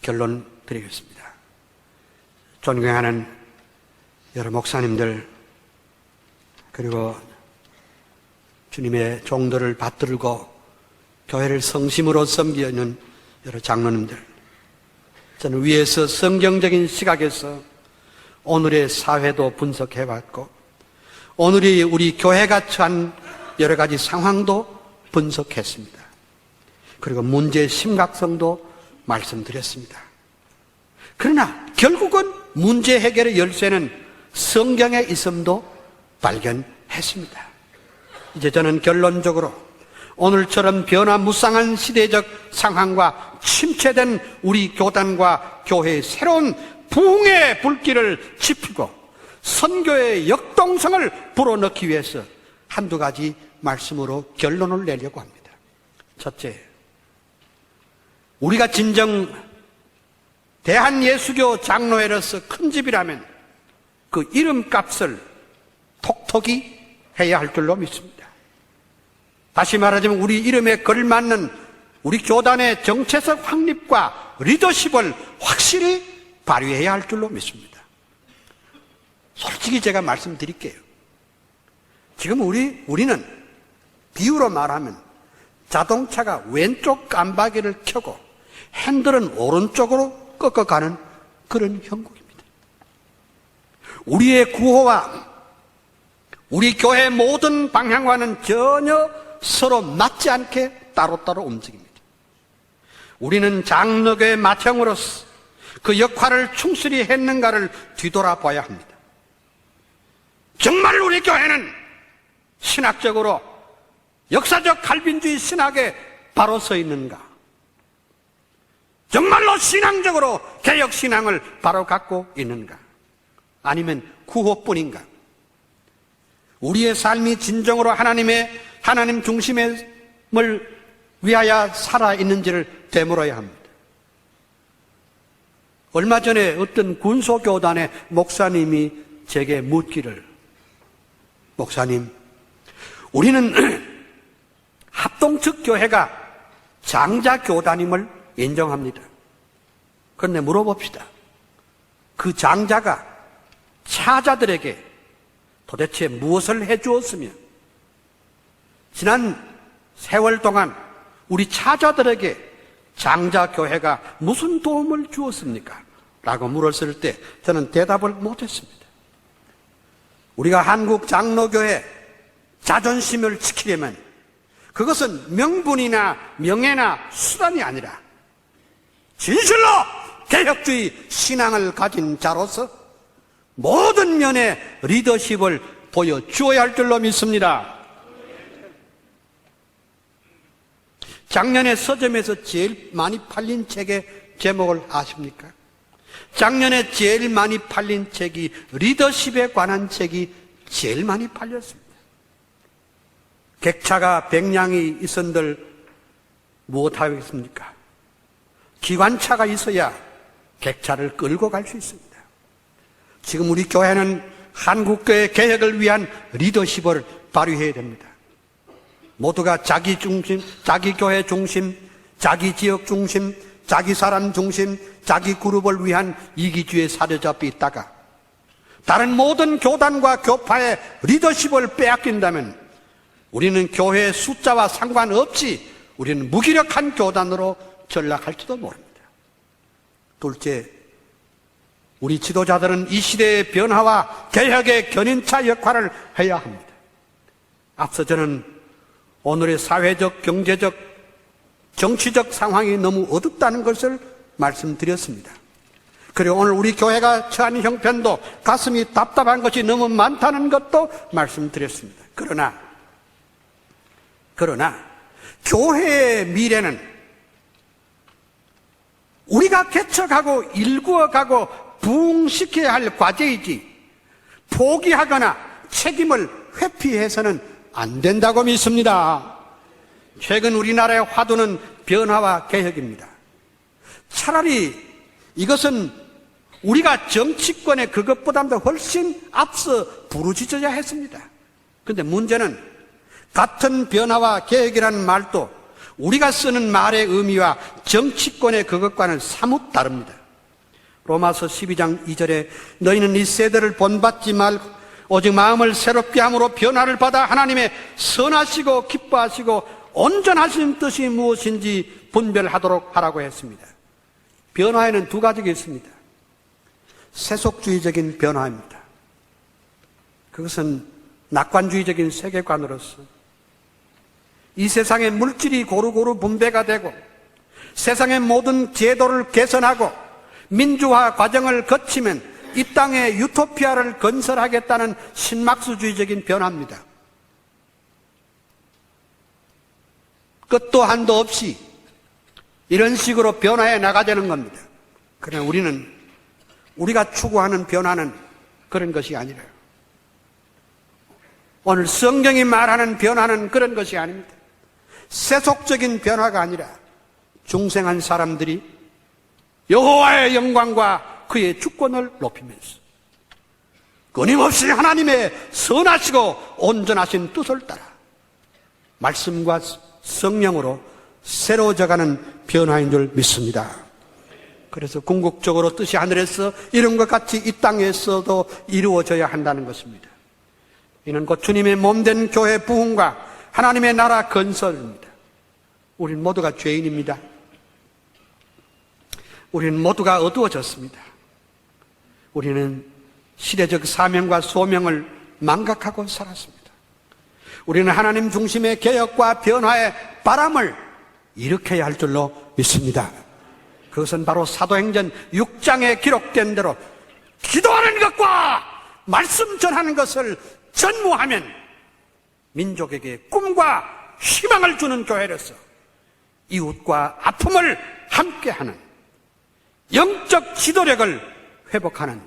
Speaker 3: 결론 드리겠습니다. 존경하는 여러 목사님들, 그리고 주님의 종들을 받들고 교회를 성심으로 섬기는 여러 장로님들, 저는 위에서 성경적인 시각에서 오늘의 사회도 분석해봤고 오늘이 우리 교회가 처한 여러 가지 상황도 분석했습니다. 그리고 문제의 심각성도 말씀드렸습니다. 그러나 결국은 문제 해결의 열쇠는 성경에 있음도 발견했습니다. 이제 저는 결론적으로 오늘처럼 변화무쌍한 시대적 상황과 침체된 우리 교단과 교회의 새로운 부흥의 불길을 지피고 선교의 역동성을 불어넣기 위해서 한두 가지 말씀으로 결론을 내려고 합니다. 첫째, 우리가 진정 대한예수교 장로회로서 큰 집이라면 그 이름값을 톡톡히 해야 할 줄로 믿습니다. 다시 말하자면 우리 이름에 걸맞는 우리 교단의 정체적 확립과 리더십을 확실히 발휘해야 할 줄로 믿습니다. 솔직히 제가 말씀드릴게요. 지금 우리는 비유로 말하면 자동차가 왼쪽 깜빡이를 켜고 핸들은 오른쪽으로 꺾어가는 그런 형국입니다. 우리의 구호와 우리 교회 모든 방향과는 전혀 서로 맞지 않게 따로따로 움직입니다. 우리는 장로교의 맏형으로서 그 역할을 충실히 했는가를 뒤돌아봐야 합니다. 정말 우리 교회는 신학적으로 역사적 칼빈주의 신학에 바로 서 있는가? 정말로 신앙적으로 개혁신앙을 바로 갖고 있는가? 아니면 구호뿐인가? 우리의 삶이 진정으로 하나님 중심을 위하여 살아있는지를 되물어야 합니다. 얼마 전에 어떤 군소교단의 목사님이 제게 묻기를, 목사님, 우리는 합동측 교회가 장자교단임을 인정합니다. 그런데 물어봅시다. 그 장자가 차자들에게 도대체 무엇을 해주었으며 지난 세월 동안 우리 차자들에게 장자교회가 무슨 도움을 주었습니까? 라고 물었을 때 저는 대답을 못했습니다. 우리가 한국 장로교회 자존심을 지키려면 그것은 명분이나 명예나 수단이 아니라 진실로 개혁주의 신앙을 가진 자로서 모든 면의 리더십을 보여주어야 할 줄로 믿습니다. 작년에 서점에서 제일 많이 팔린 책의 제목을 아십니까? 작년에 제일 많이 팔린 책이 리더십에 관한 책이 제일 많이 팔렸습니다. 객차가 100량이 있은들 무엇하겠습니까? 기관차가 있어야 객차를 끌고 갈 수 있습니다. 지금 우리 교회는 한국교회 개혁을 위한 리더십을 발휘해야 됩니다. 모두가 자기 중심, 자기 교회 중심, 자기 지역 중심, 자기 사람 중심, 자기 그룹을 위한 이기주의에 사로잡혀 있다가 다른 모든 교단과 교파의 리더십을 빼앗긴다면 우리는 교회의 숫자와 상관없이 우리는 무기력한 교단으로 전락할지도 모릅니다. 둘째, 우리 지도자들은 이 시대의 변화와 개혁의 견인차 역할을 해야 합니다. 앞서 저는 오늘의 사회적, 경제적, 정치적 상황이 너무 어둡다는 것을 말씀드렸습니다. 그리고 오늘 우리 교회가 처한 형편도 가슴이 답답한 것이 너무 많다는 것도 말씀드렸습니다. 그러나 교회의 미래는 우리가 개척하고 일구어가고 부흥시켜야 할 과제이지 포기하거나 책임을 회피해서는 안 된다고 믿습니다. 최근 우리나라의 화두는 변화와 개혁입니다. 차라리 이것은 우리가 정치권의 그것보다도 훨씬 앞서 부르짖어야 했습니다. 그런데 문제는 같은 변화와 개혁이라는 말도 우리가 쓰는 말의 의미와 정치권의 그것과는 사뭇 다릅니다. 로마서 12장 2절에 너희는 이 세대를 본받지 말고 오직 마음을 새롭게 함으로 변화를 받아 하나님의 선하시고 기뻐하시고 온전하신 뜻이 무엇인지 분별하도록 하라고 했습니다. 변화에는 두 가지가 있습니다. 세속주의적인 변화입니다. 그것은 낙관주의적인 세계관으로서 이 세상의 물질이 고루고루 분배가 되고 세상의 모든 제도를 개선하고 민주화 과정을 거치면 이 땅에 유토피아를 건설하겠다는 신막수주의적인 변화입니다. 끝도 한도 없이 이런 식으로 변화해 나가자는 겁니다. 그러나 우리가 추구하는 변화는 그런 것이 아니라요. 오늘 성경이 말하는 변화는 그런 것이 아닙니다. 세속적인 변화가 아니라 중생한 사람들이 여호와의 영광과 그의 주권을 높이면서 끊임없이 하나님의 선하시고 온전하신 뜻을 따라 말씀과 성령으로 새로워져가는 변화인 줄 믿습니다. 그래서 궁극적으로 뜻이 하늘에서 이룬 것 같이 이 땅에서도 이루어져야 한다는 것입니다. 이는 곧 주님의 몸된 교회 부흥과 하나님의 나라 건설입니다. 우린 모두가 죄인입니다. 우리는 모두가 어두워졌습니다. 우리는 시대적 사명과 소명을 망각하고 살았습니다. 우리는 하나님 중심의 개혁과 변화의 바람을 일으켜야 할 줄로 믿습니다. 그것은 바로 사도행전 6장에 기록된 대로 기도하는 것과 말씀 전하는 것을 전무하면 민족에게 꿈과 희망을 주는 교회로서 이웃과 아픔을 함께하는 영적 지도력을 회복하는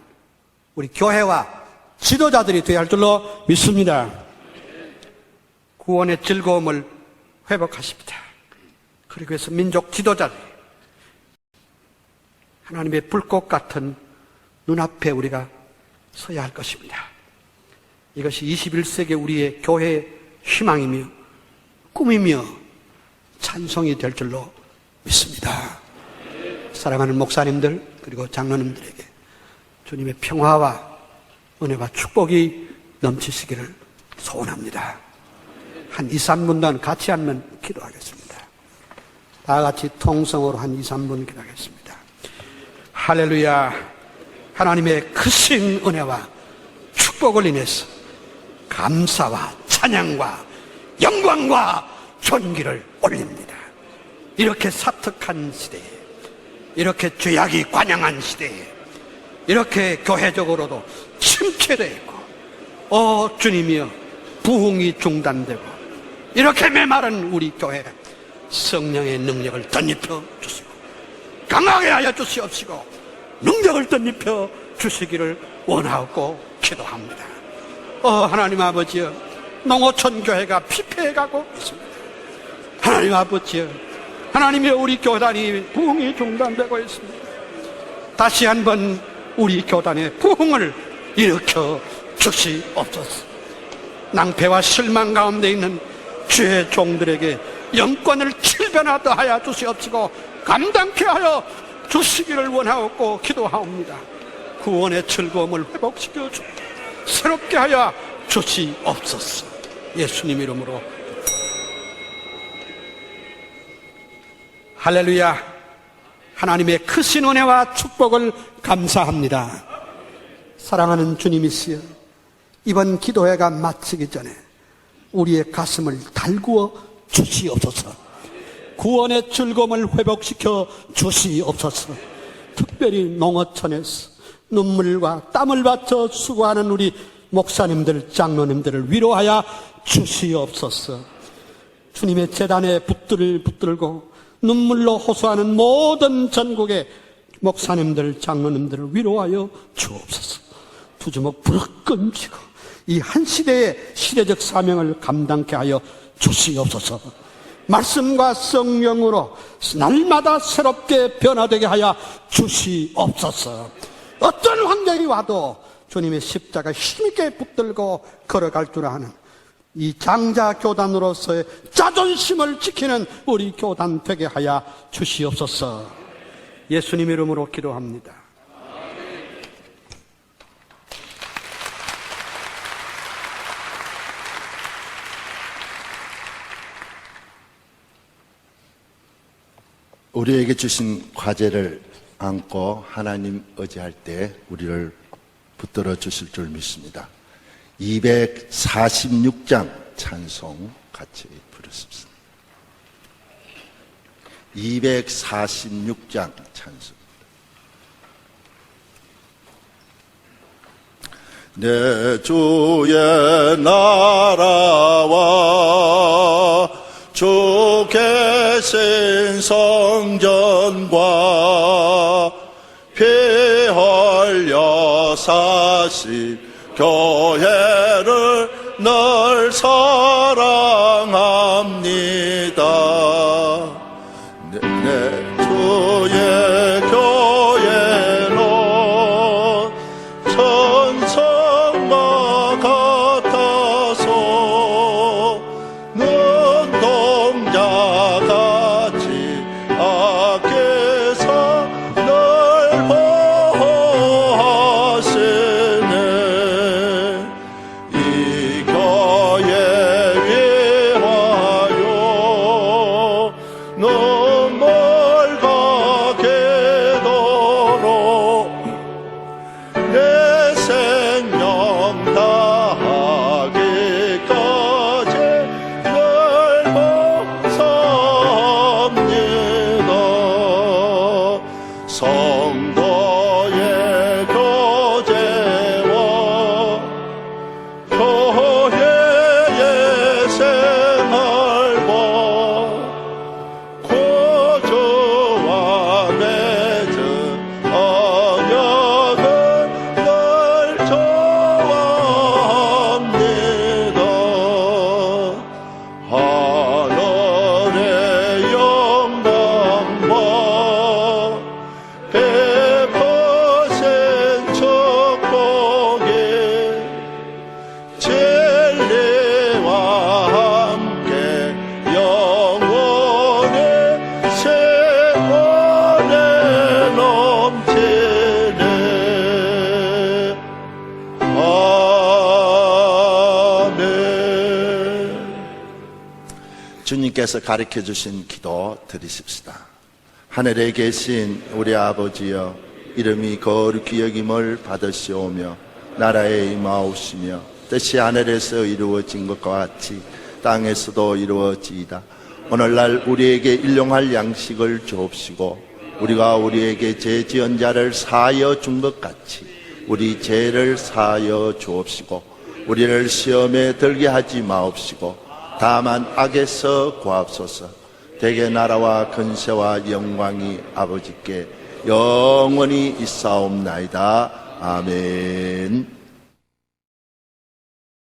Speaker 3: 우리 교회와 지도자들이 되어야 할 줄로 믿습니다. 구원의 즐거움을 회복하십니다. 그리고 해서 민족 지도자들이 하나님의 불꽃 같은 눈앞에 우리가 서야 할 것입니다. 이것이 21세기 우리의 교회의 희망이며 꿈이며 찬송이 될 줄로 믿습니다. 사랑하는 목사님들 그리고 장로님들에게 주님의 평화와 은혜와 축복이 넘치시기를 소원합니다. 한 2, 3분 동안 같이 한번 기도하겠습니다. 다 같이 통성으로 한 2, 3분 기도하겠습니다. 할렐루야. 하나님의 크신 은혜와 축복을 인해서 감사와 찬양과 영광과 존귀를 올립니다. 이렇게 사특한 시대에, 이렇게 죄악이 관영한 시대에, 이렇게 교회적으로도 침체되어 있고 주님이여 부흥이 중단되고 이렇게 메마른 우리 교회 성령의 능력을 덧입혀 주시고 강하게 하여 주시옵시고 능력을 덧입혀 주시기를 원하고 기도합니다. 하나님 아버지여, 농어촌 교회가 피폐해가고 있습니다. 하나님 아버지여, 하나님의 우리 교단이 부흥이 중단되고 있습니다. 다시 한번 우리 교단의 부흥을 일으켜 주시옵소서. 낭패와 실망 가운데 있는 주의 종들에게 영권을 칠변하다 하여 주시옵시고 감당케 하여 주시기를 원하옵고 기도하옵니다. 구원의 즐거움을 회복시켜 주고 새롭게 하여 주시옵소서. 예수님 이름으로. 할렐루야. 하나님의 크신 은혜와 축복을 감사합니다. 사랑하는 주님이시여, 이번 기도회가 마치기 전에 우리의 가슴을 달구어 주시옵소서. 구원의 즐거움을 회복시켜 주시옵소서. 특별히 농어촌에서 눈물과 땀을 바쳐 수고하는 우리 목사님들, 장로님들을 위로하여 주시옵소서. 주님의 재단에 붙들을 붙들고 눈물로 호소하는 모든 전국의 목사님들, 장로님들을 위로하여 주옵소서. 두 주먹 부르륵 끈쥐고 이 한 시대의 시대적 사명을 감당케 하여 주시옵소서. 말씀과 성령으로 날마다 새롭게 변화되게 하여 주시옵소서. 어떤 환경이 와도 주님의 십자가 힘있게 붙들고 걸어갈 줄 아는 이 장자 교단으로서의 자존심을 지키는 우리 교단 되게 하여 주시옵소서. 예수님 이름으로 기도합니다.
Speaker 1: 우리에게 주신 과제를 안고 하나님 의지할 때 우리를 붙들어 주실 줄 믿습니다. 246장 찬송 같이 부르십시다. 246장 찬송. 내 주의 나라와 주 계신 성전과 피 흘려 사신 교회를 늘 사랑합니다. 내 주의 교회는 천성과 같아서 눈동자같이 아껴서 늘 보호하시네. 이 교회 위하여 주님께서 가르쳐 주신 기도 드리십시다. 하늘에 계신 우리 아버지여, 이름이 거룩히 여김을 받으시오며 나라에 임하옵시며 뜻이 하늘에서 이루어진 것과 같이 땅에서도 이루어지이다. 오늘날 우리에게 일용할 양식을 주옵시고 우리가 우리에게 죄 지은 자를 사하여 준 것 같이 우리 죄를 사하여 주옵시고 우리를 시험에 들게 하지 마옵시고 다만 악에서 구하옵소서. 대개 나라와 근세와 영광이 아버지께 영원히 있사옵나이다. 아멘.